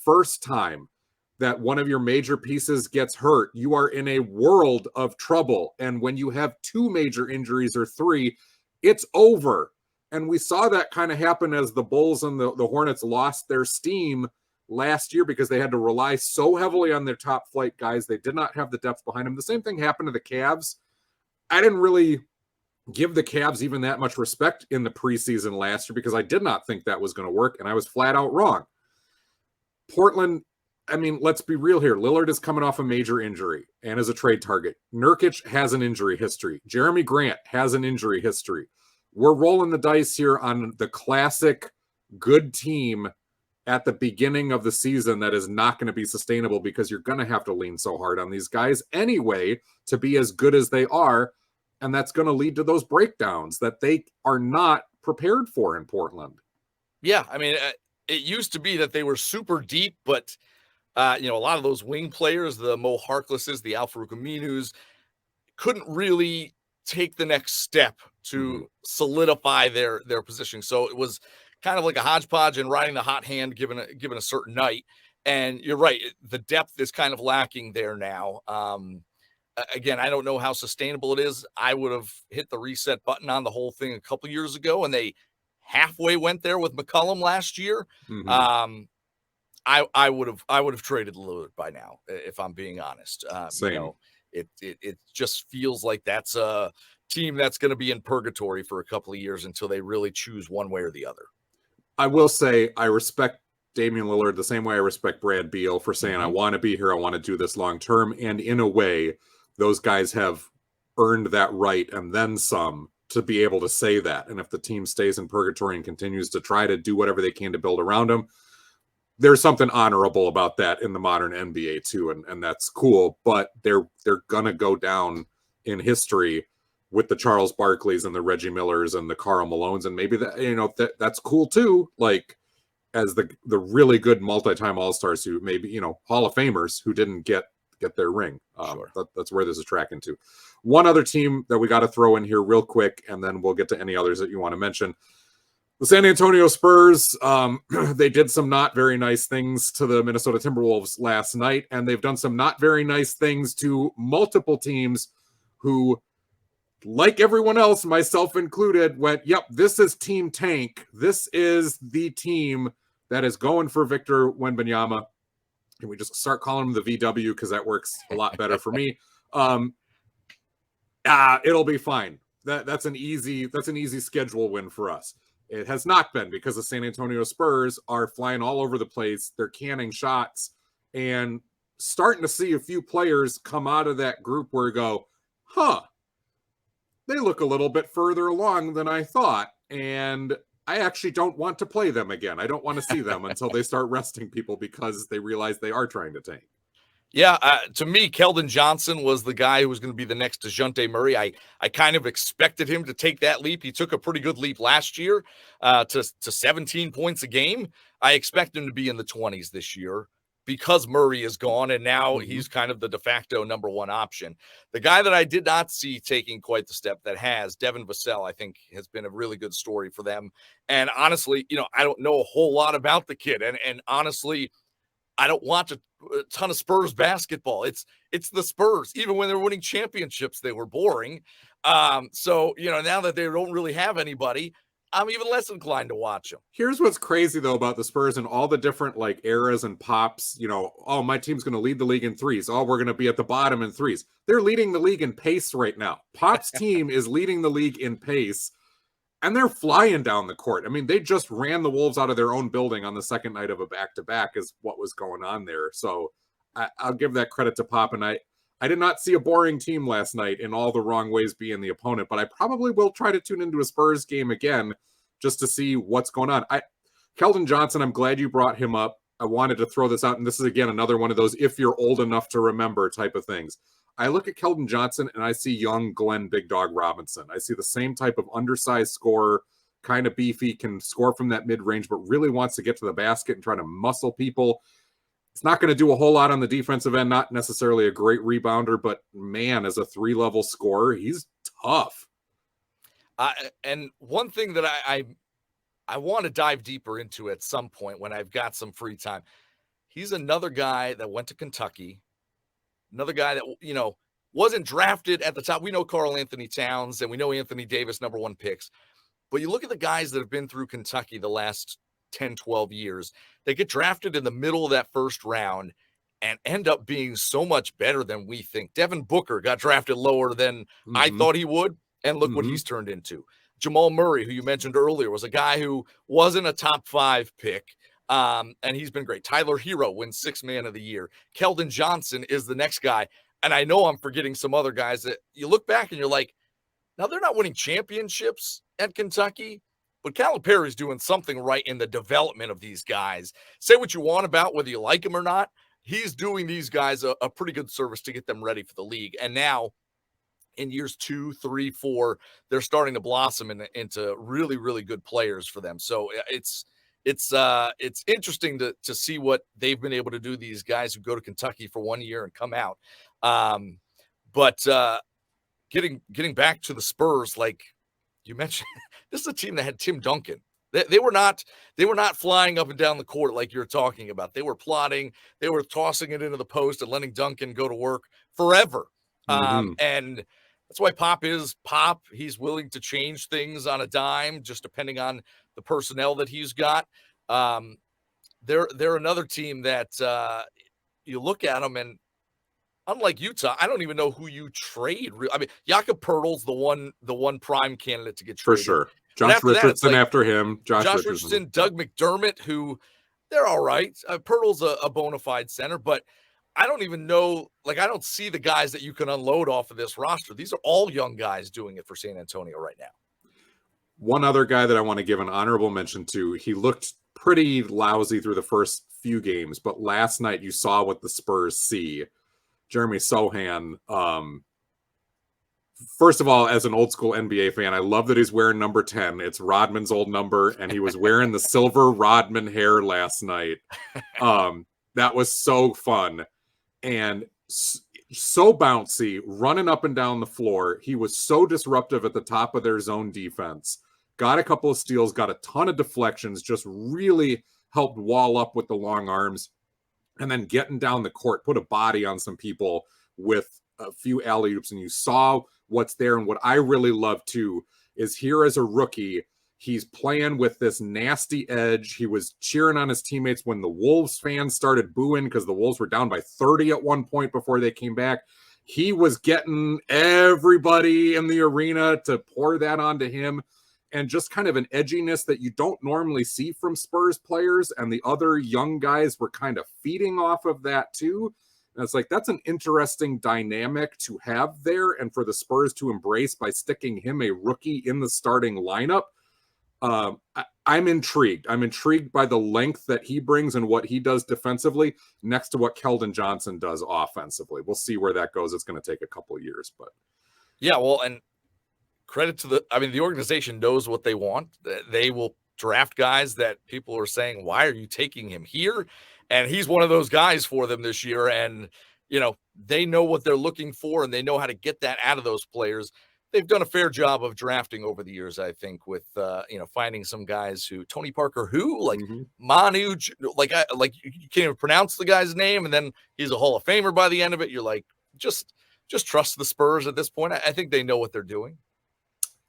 S1: first time that one of your major pieces gets hurt, you are in a world of trouble. And when you have two major injuries or three, it's over. And we saw that kind of happen as the Bulls and the Hornets lost their steam last year because they had to rely so heavily on their top flight guys. They did not have the depth behind them. The same thing happened to the Cavs. I didn't really give the Cavs even that much respect in the preseason last year because I did not think that was going to work, and I was flat out wrong. Portland, I mean, let's be real here. Lillard is coming off a major injury and is a trade target. Nurkic has an injury history. Jeremy Grant has an injury history. We're rolling the dice here on the classic good team at the beginning of the season that is not going to be sustainable because you're going to have to lean so hard on these guys anyway to be as good as they are. And that's going to lead to those breakdowns that they are not prepared for in Portland.
S2: Yeah, I mean, it used to be that they were super deep, but, a lot of those wing players, the Mo Harklesses, the Al-Farouq Aminus, couldn't really take the next step to solidify their position. So it was kind of like a hodgepodge and riding the hot hand given a certain night. And you're right, the depth is kind of lacking there now. Again, I don't know how sustainable it is. I would have hit the reset button on the whole thing a couple years ago, and they halfway went there with McCollum last year. I would have traded Lillard by now, if I'm being honest.
S1: Same.
S2: It just feels like that's a team that's going to be in purgatory for a couple of years until they really choose one way or the other.
S1: I will say I respect Damian Lillard the same way I respect Brad Beal for saying, I want to be here, I want to do this long term. And in a way, those guys have earned that right and then some to be able to say that. And if the team stays in purgatory and continues to try to do whatever they can to build around them, there's something honorable about that in the modern NBA too, and that's cool. But they're gonna go down in history with the Charles Barkleys and the Reggie Millers and the Karl Malones, and maybe that that's cool too. Like as the really good multi-time All-Stars who maybe Hall of Famers who didn't get their ring.
S2: Sure.
S1: That's where this is tracking to. One other team that we got to throw in here real quick, and then we'll get to any others that you want to mention. The San Antonio Spurs, they did some not very nice things to the Minnesota Timberwolves last night, and they've done some not very nice things to multiple teams who, like everyone else, myself included, went, yep, this is Team Tank. This is the team that is going for Victor Wembanyama. Can we just start calling him the VW because that works a lot better for me? It'll be fine. That's an easy schedule win for us. It has not been because the San Antonio Spurs are flying all over the place. They're canning shots and starting to see a few players come out of that group where you go, they look a little bit further along than I thought. And I actually don't want to play them again. I don't want to see them until they start resting people because they realize they are trying to tank.
S2: Yeah, to me, Keldon Johnson was the guy who was going to be the next DeJounte Murray. I kind of expected him to take that leap. He took a pretty good leap last year to 17 points a game. I expect him to be in the 20s this year because Murray is gone, and now he's kind of the de facto number one option. The guy that I did not see taking quite the step that has, Devin Vassell, I think has been a really good story for them. And honestly, I don't know a whole lot about the kid. And honestly, I don't watch a ton of Spurs basketball. It's the Spurs. Even when they were winning championships, they were boring. So, now that they don't really have anybody, I'm even less inclined to watch them.
S1: Here's what's crazy, though, about the Spurs and all the different eras and pops. Oh, my team's going to lead the league in threes. Oh, we're going to be at the bottom in threes. They're leading the league in pace right now. Pop's team is leading the league in pace. And they're flying down the court. I mean, they just ran the Wolves out of their own building on the second night of a back-to-back is what was going on there. So I'll give that credit to Pop. And I did not see a boring team last night in all the wrong ways being the opponent, but I probably will try to tune into a Spurs game again just to see what's going on. Keldon Johnson, I'm glad you brought him up. I wanted to throw this out, and this is, again, another one of those if you're old enough to remember type of things. I look at Keldon Johnson and I see young Glenn Big Dog Robinson. I see the same type of undersized scorer, kind of beefy, can score from that mid-range, but really wants to get to the basket and try to muscle people. It's not going to do a whole lot on the defensive end, not necessarily a great rebounder, but man, as a 3-level scorer, he's tough.
S2: And one thing that I want to dive deeper into at some point when I've got some free time, he's another guy that went to Kentucky. Another guy that, wasn't drafted at the top. We know Karl Anthony Towns and we know Anthony Davis, number one picks. But you look at the guys that have been through Kentucky the last 10, 12 years, they get drafted in the middle of that first round and end up being so much better than we think. Devin Booker got drafted lower than I thought he would. And look what he's turned into. Jamal Murray, who you mentioned earlier, was a guy who wasn't a top 5 pick. And he's been great. Tyler Hero wins 6th Man of the Year. Keldon Johnson is the next guy. And I know I'm forgetting some other guys that you look back and you're like, now they're not winning championships at Kentucky, but Calipari's doing something right in the development of these guys. Say what you want about whether you like him or not. He's doing these guys a pretty good service to get them ready for the league. And now in years 2, 3, 4, they're starting to blossom into really, really good players for them. So it's interesting to see what they've been able to do, these guys who go to Kentucky for 1 year and come out. But getting back to the Spurs, like you mentioned, this is a team that had Tim Duncan. They were not flying up and down the court like you're talking about. They were plotting, they were tossing it into the post and letting Duncan go to work forever. And that's why Pop is Pop. He's willing to change things on a dime, just depending on the personnel that he's got. They're another team that you look at them, and unlike Utah, I don't even know who you trade. I mean, Jakob Poeltl's the one prime candidate to get traded.
S1: For sure. Josh Richardson after him. Josh
S2: Richardson, Doug McDermott, who they're all right. Pirtle's a bona fide center, but I don't even know, like, I don't see the guys that you can unload off of this roster. These are all young guys doing it for San Antonio right now.
S1: One other guy that I want to give an honorable mention to, he looked pretty lousy through the first few games, but last night you saw what the Spurs see. Jeremy Sohan, first of all, as an old school NBA fan, I love that he's wearing number 10. It's Rodman's old number, and he was wearing the silver Rodman hair last night. That was so fun and so bouncy, running up and down the floor. He was so disruptive at the top of their zone defense. Got a couple of steals, got a ton of deflections, just really helped wall up with the long arms, and then getting down the court, put a body on some people with a few alley-oops, and you saw what's there. And what I really love too is here as a rookie, he's playing with this nasty edge. He was cheering on his teammates when the Wolves fans started booing because the Wolves were down by 30 at one point before they came back. He was getting everybody in the arena to pour that onto him, and just kind of an edginess that you don't normally see from Spurs players. And the other young guys were kind of feeding off of that too. And it's like, that's an interesting dynamic to have there, and for the Spurs to embrace by sticking him, a rookie, in the starting lineup. I'm intrigued. I'm intrigued by the length that he brings and what he does defensively next to what Keldon Johnson does offensively. We'll see where that goes. It's going to take a couple of years, but
S2: yeah, well, and credit to the organization knows what they want. They will draft guys that people are saying, why are you taking him here? And he's one of those guys for them this year. And, they know what they're looking for, and they know how to get that out of those players. They've done a fair job of drafting over the years, I think, with, finding some guys who Tony Parker, Manu, like you can't even pronounce the guy's name. And then he's a Hall of Famer by the end of it. You're like, just trust the Spurs at this point. I think they know what they're doing.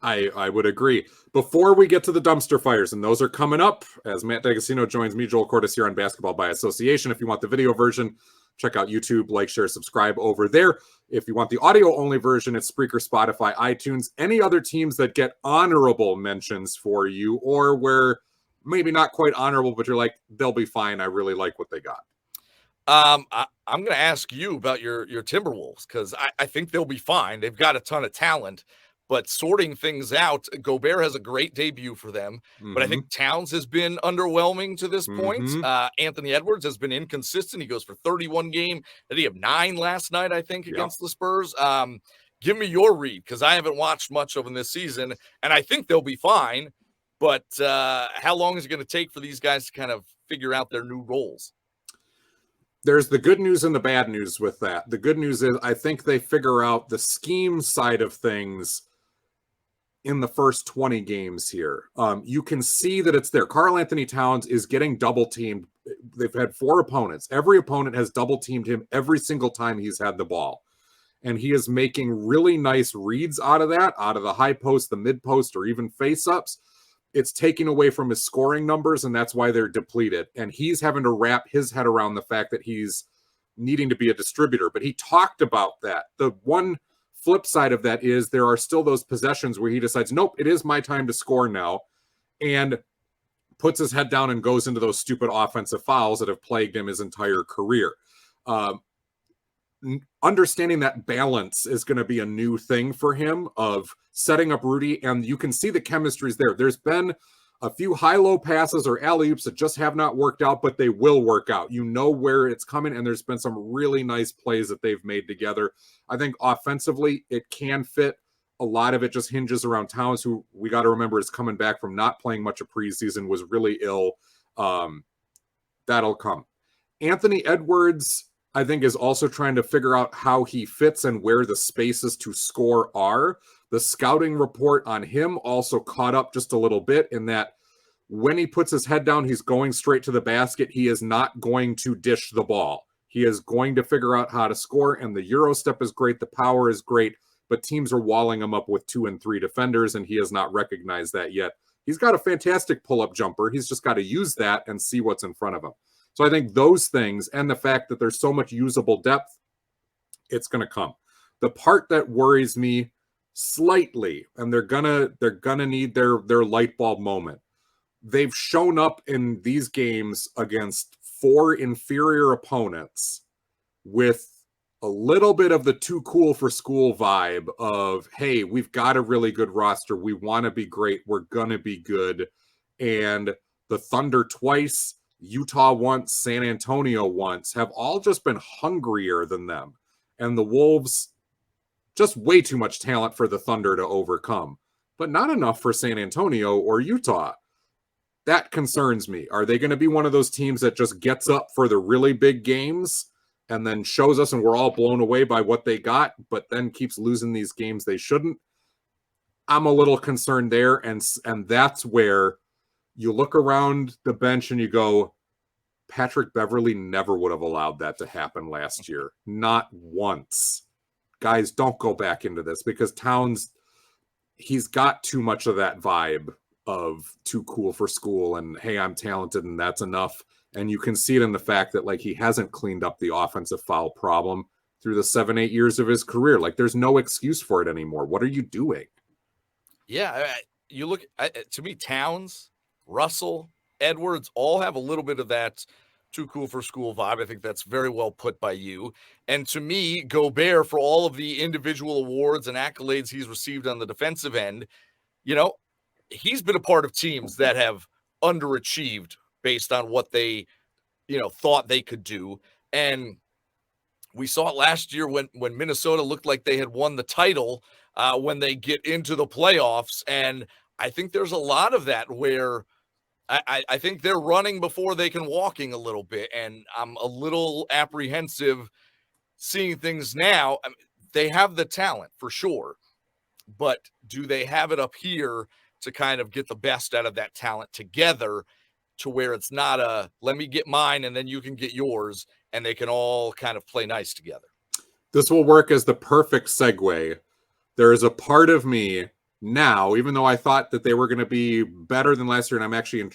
S1: I would agree. Before we get to the dumpster fires, and those are coming up as Matt Dagostino joins me, Joel Cordes, here on Basketball by Association. If you want the video version, check out YouTube, like, share, subscribe over there. If you want the audio-only version, it's Spreaker, Spotify, iTunes, any other teams that get honorable mentions for you, or where maybe not quite honorable, but you're like, they'll be fine. I really like what they got.
S2: I'm going to ask you about your Timberwolves, because I think they'll be fine. They've got a ton of talent. But sorting things out, Gobert has a great debut for them. But I think Towns has been underwhelming to this point. Anthony Edwards has been inconsistent. He goes for 31 game. Did he have 9 last night, I think, against the Spurs? Give me your read, because I haven't watched much of them this season, and I think they'll be fine. But how long is it going to take for these guys to kind of figure out their new roles?
S1: There's the good news and the bad news with that. The good news is I think they figure out the scheme side of things in the first 20 games here. You can see that it's there. Karl Anthony Towns is getting double teamed. They've had 4 opponents. Every opponent has double teamed him every single time he's had the ball. And he is making really nice reads out of that, out of the high post, the mid post, or even face ups. It's taking away from his scoring numbers, and that's why they're depleted. And he's having to wrap his head around the fact that he's needing to be a distributor. But he talked about that. The one flip side of that is there are still those possessions where he decides, nope, it is my time to score now, and puts his head down and goes into those stupid offensive fouls that have plagued him his entire career. Understanding that balance is going to be a new thing for him, of setting up Rudy, and you can see the chemistry's there. There's been a few high-low passes or alley-oops that just have not worked out, but they will work out. You know where it's coming, and there's been some really nice plays that they've made together. I think offensively, it can fit. A lot of it just hinges around Towns, who we got to remember is coming back from not playing much of preseason, was really ill. That'll come. Anthony Edwards, I think, is also trying to figure out how he fits and where the spaces to score are. The scouting report on him also caught up just a little bit in that when he puts his head down, he's going straight to the basket. He is not going to dish the ball. He is going to figure out how to score, and the Euro step is great. The power is great, but teams are walling him up with 2 and 3 defenders, and he has not recognized that yet. He's got a fantastic pull-up jumper. He's just got to use that and see what's in front of him. So I think those things, and the fact that there's so much usable depth, it's going to come. The part that worries me slightly, and they're gonna need their light bulb moment. they've shown up in these games against 4 inferior opponents with a little bit of the too cool for school vibe of, hey, we've got a really good roster. We want to be great. We're going to be good. And the Thunder twice, Utah once, San Antonio once have all just been hungrier than them. And the Wolves, just way too much talent for the Thunder to overcome, but not enough for San Antonio or Utah. That concerns me. Are they going to be one of those teams that just gets up for the really big games and then shows us and we're all blown away by what they got, but then keeps losing these games they shouldn't? I'm a little concerned there, and that's where you look around the bench and you go, Patrick Beverley never would have allowed that to happen last year. Not once. Guys, don't go back into this, because Towns, he's got too much of that vibe of too cool for school and, hey, I'm talented and that's enough. And you can see it in the fact that, like, he hasn't cleaned up the offensive foul problem through the 7-8 years of his career. Like, there's no excuse for it anymore. What are you doing?
S2: Yeah, you look to me, Towns, Russell, Edwards all have a little bit of that too cool for school vibe. I think that's very well put by you. And to me, Gobert, for all of the individual awards and accolades he's received on the defensive end, you know, he's been a part of teams that have underachieved based on what they, you know, thought they could do. And we saw it last year when Minnesota looked like they had won the title when they get into the playoffs. And I think there's a lot of that where I think they're running before they can walking a little bit. And I'm a little apprehensive seeing things now. I mean, they have the talent for sure, but do they have it up here to kind of get the best out of that talent together, to where it's not a let me get mine and then you can get yours, and they can all kind of play nice together?
S1: This will work as the perfect segue. There is a part of me now, even though I thought that they were going to be better than last year, and I'm actually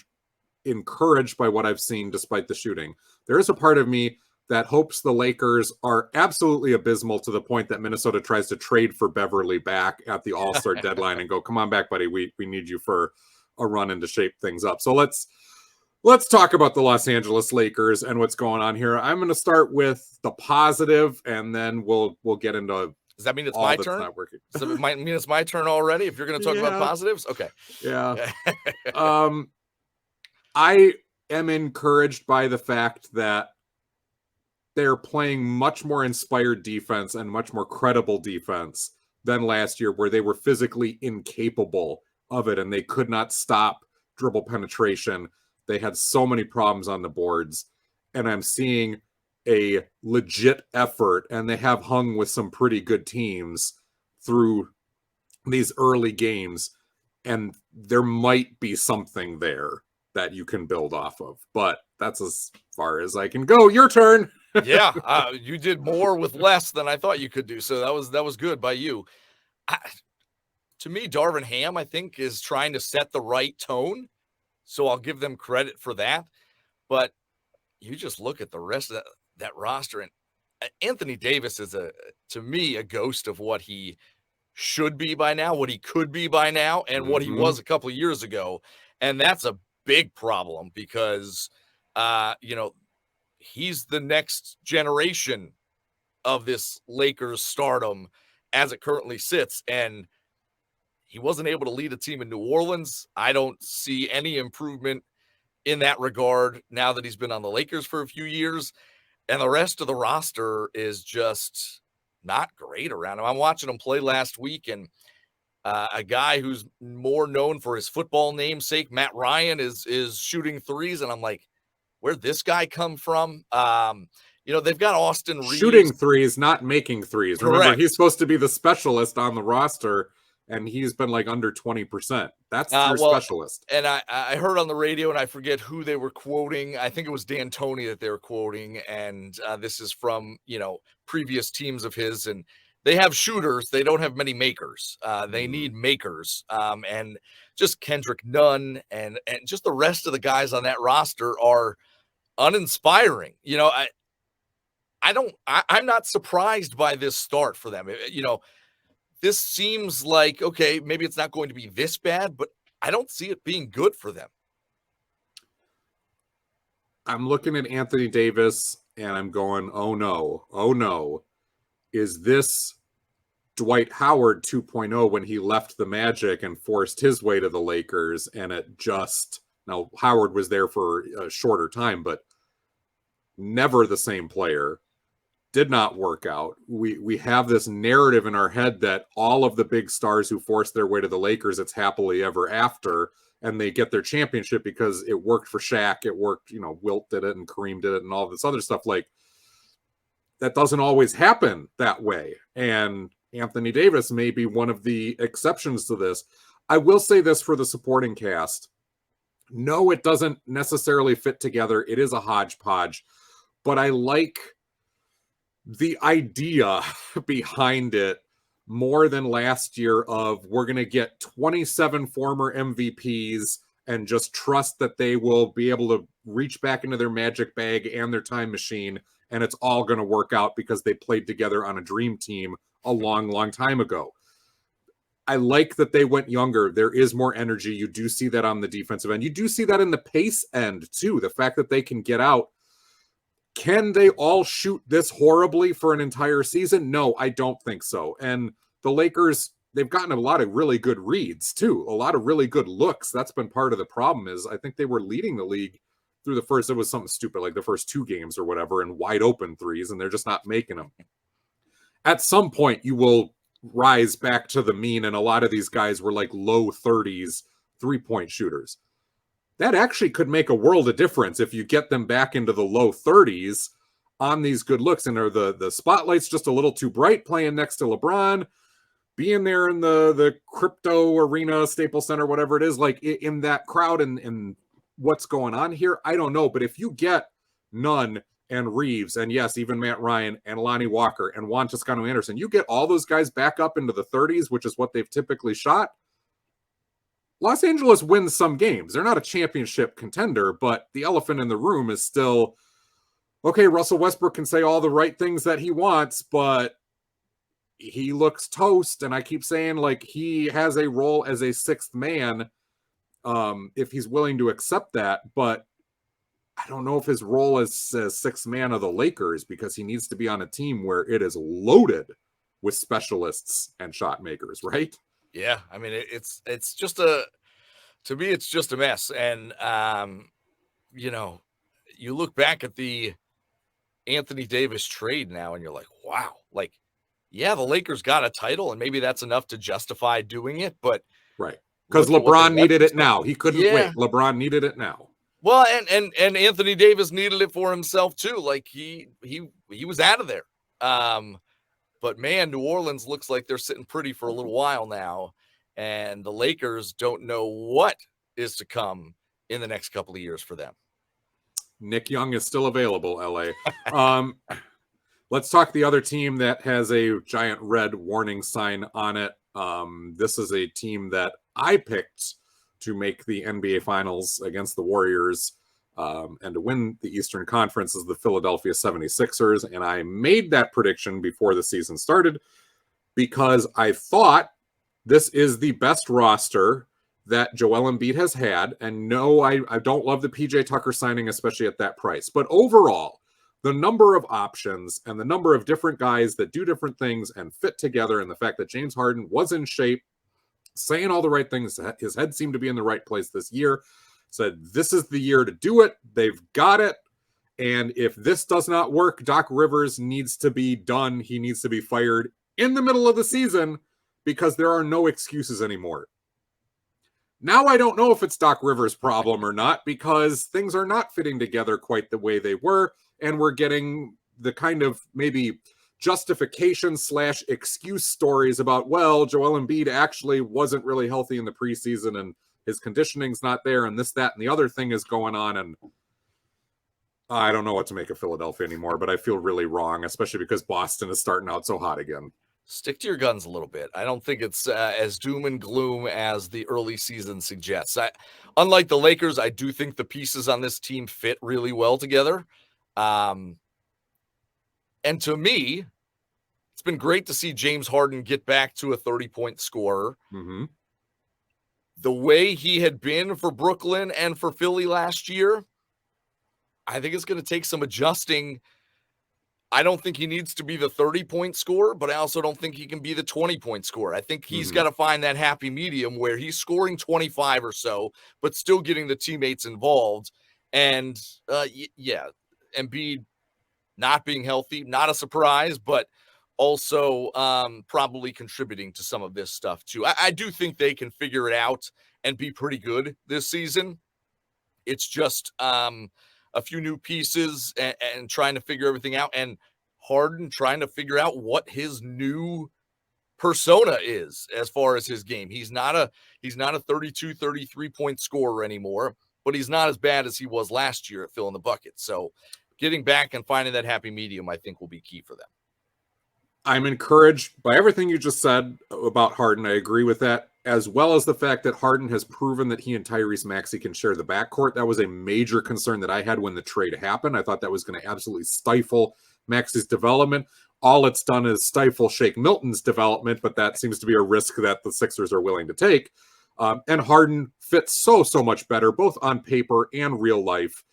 S1: encouraged by what I've seen despite the shooting, there is a part of me that hopes the Lakers are absolutely abysmal to the point that Minnesota tries to trade for Beverley back at the All-Star deadline and go, come on back, buddy. We need you for a run and to shape things up. So let's talk about the Los Angeles Lakers and what's going on here. I'm going to start with the positive, and then we'll get into.
S2: Does that mean it's my turn?
S1: Not working.
S2: Does it mean it's my turn already? If you're going to talk about positives, okay.
S1: Yeah. I am encouraged by the fact that they're playing much more inspired defense and much more credible defense than last year, where they were physically incapable of it and they could not stop dribble penetration. They had so many problems on the boards, and I'm seeing a legit effort, and they have hung with some pretty good teams through these early games, and there might be something there that you can build off of, but that's as far as I can go. Your turn.
S2: Yeah, you did more with less than I thought you could do, so that was good by you. To me, Darvin Ham, I think, is trying to set the right tone, so I'll give them credit for that. But you just look at the rest of that roster, and Anthony Davis is, to me, a ghost of what he should be by now, what he could be by now, and what he was a couple of years ago. And that's a big problem because, you know, he's the next generation of this Lakers stardom as it currently sits. And he wasn't able to lead a team in New Orleans. I don't see any improvement in that regard now that he's been on the Lakers for a few years. And the rest of the roster is just not great around him. I'm watching him play last week, and a guy who's more known for his football namesake, Matt Ryan, is shooting threes. And I'm like, where'd this guy come from? You know, they've got Austin Reeves.
S1: Shooting threes, not making threes.
S2: Correct.
S1: Remember, he's supposed to be the specialist on the roster, and he's been like under 20%. That's your specialist.
S2: And I heard on the radio, and I forget who they were quoting. I think it was D'Antoni that they were quoting. And this is from, you know, previous teams of his. And they have shooters. They don't have many makers. They need makers. And just Kendrick Nunn and just the rest of the guys on that roster are uninspiring. You know, I'm not surprised by this start for them. You know, this seems like, okay, maybe it's not going to be this bad, but I don't see it being good for them.
S1: I'm looking at Anthony Davis and I'm going, oh no. Is this Dwight Howard 2.0 when he left the Magic and forced his way to the Lakers? And now Howard was there for a shorter time, but never the same player. Did not work out. We have this narrative in our head that all of the big stars who forced their way to the Lakers, it's happily ever after, and they get their championship because it worked for Shaq. It worked, Wilt did it and Kareem did it and all this other stuff. Like, that doesn't always happen that way. And Anthony Davis may be one of the exceptions to this. I will say this for the supporting cast. No, it doesn't necessarily fit together. It is a hodgepodge, but I like the idea behind it more than last year of we're going to get 27 former MVPs and just trust that they will be able to reach back into their magic bag and their time machine, and it's all going to work out because they played together on a dream team a long time ago. I like that they went younger. There is more energy. You do see that on the defensive end. You do see that in the pace end too. The fact that they can get out. Can they all shoot this horribly for an entire season? No, I don't think so. And the Lakers, they've gotten a lot of really good reads too, a lot of really good looks. That's been part of the problem. Is I think they were leading the league through the first, it was something stupid like the first 2 games or whatever, and wide open threes, and they're just not making them. At some point, you will rise back to the mean, and a lot of these guys were like low 30s 3-point shooters. That actually could make a world of difference if you get them back into the low 30s on these good looks. And are the spotlight's just a little too bright playing next to LeBron, being there in the crypto arena, Staples Center, whatever it is, like in that crowd and what's going on here, I don't know. But if you get Nunn and Reeves, and yes, even Matt Ryan and Lonnie Walker and Juan Toscano Anderson, you get all those guys back up into the 30s, which is what they've typically shot. Los Angeles wins some games. They're not a championship contender, but the elephant in the room is still, okay, Russell Westbrook can say all the right things that he wants, but he looks toast. And I keep saying, like, he has a role as a 6th man if he's willing to accept that. But I don't know if his role as 6th man of the Lakers, because he needs to be on a team where it is loaded with specialists and shot makers, right?
S2: Yeah, I mean, it's just to me, it's just a mess. And, you look back at the Anthony Davis trade now and you're like, wow, like, yeah, the Lakers got a title and maybe that's enough to justify doing it. But
S1: right, because LeBron needed it now. He couldn't wait. LeBron needed it now.
S2: Well, and Anthony Davis needed it for himself too. Like he was out of there. But man, New Orleans looks like they're sitting pretty for a little while now, and the Lakers don't know what is to come in the next couple of years for them.
S1: Nick Young is still available, LA. Let's talk the other team that has a giant red warning sign on it. This is a team that I picked to make the NBA Finals against the Warriors and to win the Eastern Conference is the Philadelphia 76ers. And I made that prediction before the season started because I thought this is the best roster that Joel Embiid has had. And no, I don't love the PJ Tucker signing, especially at that price. But overall, the number of options and the number of different guys that do different things and fit together, and the fact that James Harden was in shape, saying all the right things, his head seemed to be in the right place this year, said this is the year to do it. They've got it. And if this does not work, Doc Rivers needs to be done. He needs to be fired in the middle of the season because there are no excuses anymore. Now I don't know if it's Doc Rivers' problem or not, because things are not fitting together quite the way they were. And we're getting the kind of maybe justification / excuse stories about, well, Joel Embiid actually wasn't really healthy in the preseason and his conditioning's not there, and this, that, and the other thing is going on. And I don't know what to make of Philadelphia anymore, but I feel really wrong, especially because Boston is starting out so hot again.
S2: Stick to your guns a little bit. I don't think it's as doom and gloom as the early season suggests. Unlike the Lakers, I do think the pieces on this team fit really well together. And to me, it's been great to see James Harden get back to a 30-point scorer.
S1: Mm-hmm.
S2: The way he had been for Brooklyn and for Philly last year, I think it's going to take some adjusting. I don't think he needs to be the 30-point scorer, but I also don't think he can be the 20-point scorer. I think he's got to find that happy medium where he's scoring 25 or so, but still getting the teammates involved. And yeah, Embiid not being healthy, not a surprise, but also probably contributing to some of this stuff too. I do think they can figure it out and be pretty good this season. It's just a few new pieces and trying to figure everything out, and Harden trying to figure out what his new persona is as far as his game. He's not a 32, 33 point scorer anymore, but he's not as bad as he was last year at filling the bucket. So getting back and finding that happy medium, I think, will be key for them.
S1: I'm encouraged by everything you just said about Harden. I agree with that, as well as the fact that Harden has proven that he and Tyrese Maxey can share the backcourt. That was a major concern that I had when the trade happened. I thought that was going to absolutely stifle Maxey's development. All it's done is stifle Shake Milton's development, but that seems to be a risk that the Sixers are willing to take. And Harden fits so much better, both on paper and real life,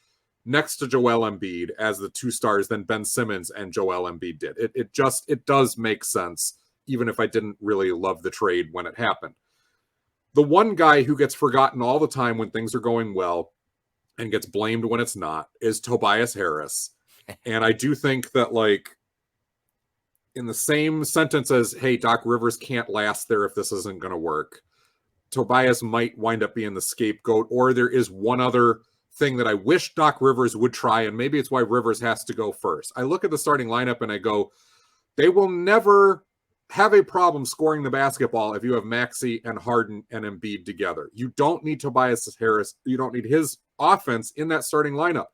S1: next to Joel Embiid as the two stars than Ben Simmons and Joel Embiid did. It does make sense, even if I didn't really love the trade when it happened. The one guy who gets forgotten all the time when things are going well and gets blamed when it's not is Tobias Harris. And I do think that, like, in the same sentence as, hey, Doc Rivers can't last there if this isn't going to work, Tobias might wind up being the scapegoat, or there is one other thing that I wish Doc Rivers would try, and maybe it's why Rivers has to go first. I look at the starting lineup and I go, they will never have a problem scoring the basketball if you have Maxey and Harden and Embiid together. You don't need Tobias Harris. You don't need his offense in that starting lineup.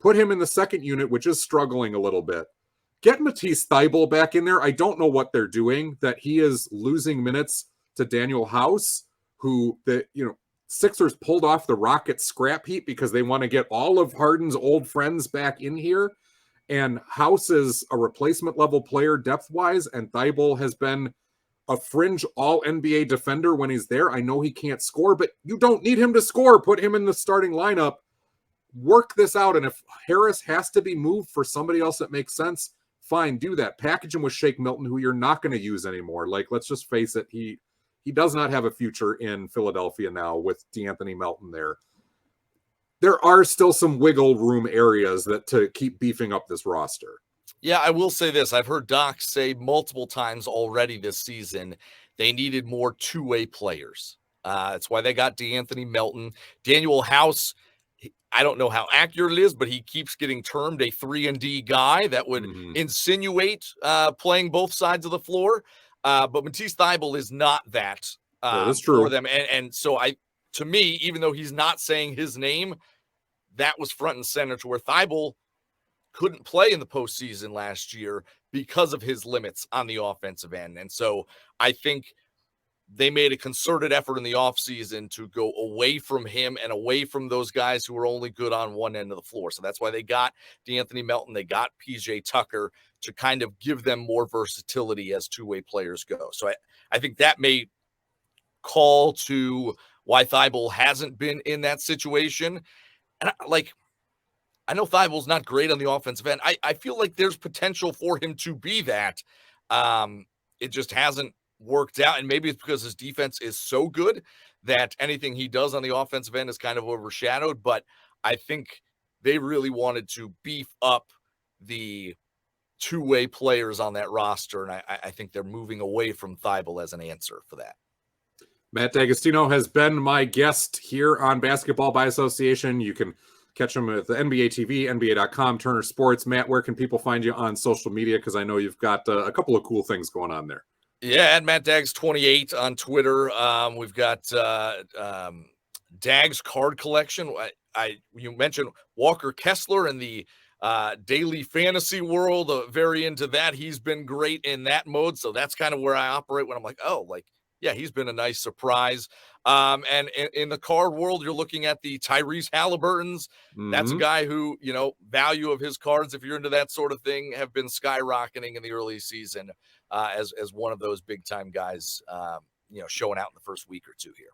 S1: Put him in the second unit, which is struggling a little bit. Get Matisse Thybulle back in there. I don't know what they're doing, that he is losing minutes to Daniel House, who Sixers pulled off the Rockets scrap heap because they want to get all of Harden's old friends back in here. And House is a replacement level player depth-wise, and Thybulle has been a fringe all-NBA defender when he's there. I know he can't score, but you don't need him to score. Put him in the starting lineup. Work this out, and if Harris has to be moved for somebody else that makes sense, fine, do that. Package him with Shake Milton, who you're not going to use anymore. Like, let's just face it, he does not have a future in Philadelphia now with DeAnthony Melton there. There are still some wiggle room areas that to keep beefing up this roster.
S2: Yeah, I will say this. I've heard Doc say multiple times already this season they needed more two-way players. That's why they got DeAnthony Melton. Daniel House, I don't know how accurate it is, but he keeps getting termed a 3-and-D guy that would insinuate playing both sides of the floor. But Matisse Thybulle is not that,
S1: That's true
S2: for them. And so to me, even though he's not saying his name, that was front and center to where Thybulle couldn't play in the postseason last year because of his limits on the offensive end. And so I think they made a concerted effort in the offseason to go away from him and away from those guys who were only good on one end of the floor. So that's why they got DeAnthony Melton. They got PJ Tucker to kind of give them more versatility as two-way players go. So I think that may call to why Thybulle hasn't been in that situation. And I know Thybulle's not great on the offensive end. I feel like there's potential for him to be that. It just hasn't worked out, and maybe it's because his defense is so good that anything he does on the offensive end is kind of overshadowed. But I think they really wanted to beef up the two-way players on that roster, and I think they're moving away from Thybulle as an answer for that.
S1: Matt Dagostino has been my guest here on Basketball by Association. You can catch him at the NBA TV, NBA.com, Turner Sports. Matt, where can people find you on social media? Because I know you've got a couple of cool things going on there.
S2: Yeah, at Matt Dags 28 on Twitter. We've got Dags card collection. You mentioned Walker Kessler in the daily fantasy world. Very into that. He's been great in that mode. So that's kind of where I operate when I'm like, yeah, he's been a nice surprise. And in the card world, you're looking at the Tyrese Halliburtons. That's a guy who, value of his cards, if you're into that sort of thing, have been skyrocketing in the early season as one of those big time guys, showing out in the first week or two here.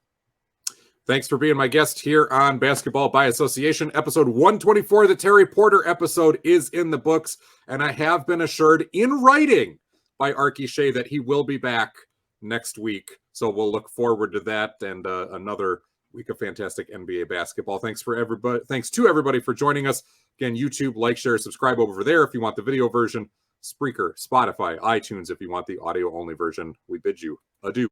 S1: Thanks for being my guest here on Basketball by Association. Episode 124, the Terry Porter episode, is in the books, and I have been assured in writing by Archie Shea that he will be back next week. So we'll look forward to that and another week of fantastic NBA basketball. Thanks to everybody for joining us. Again, YouTube, like, share, subscribe over there if you want the video version. Spreaker, Spotify, iTunes if you want the audio-only version. We bid you adieu.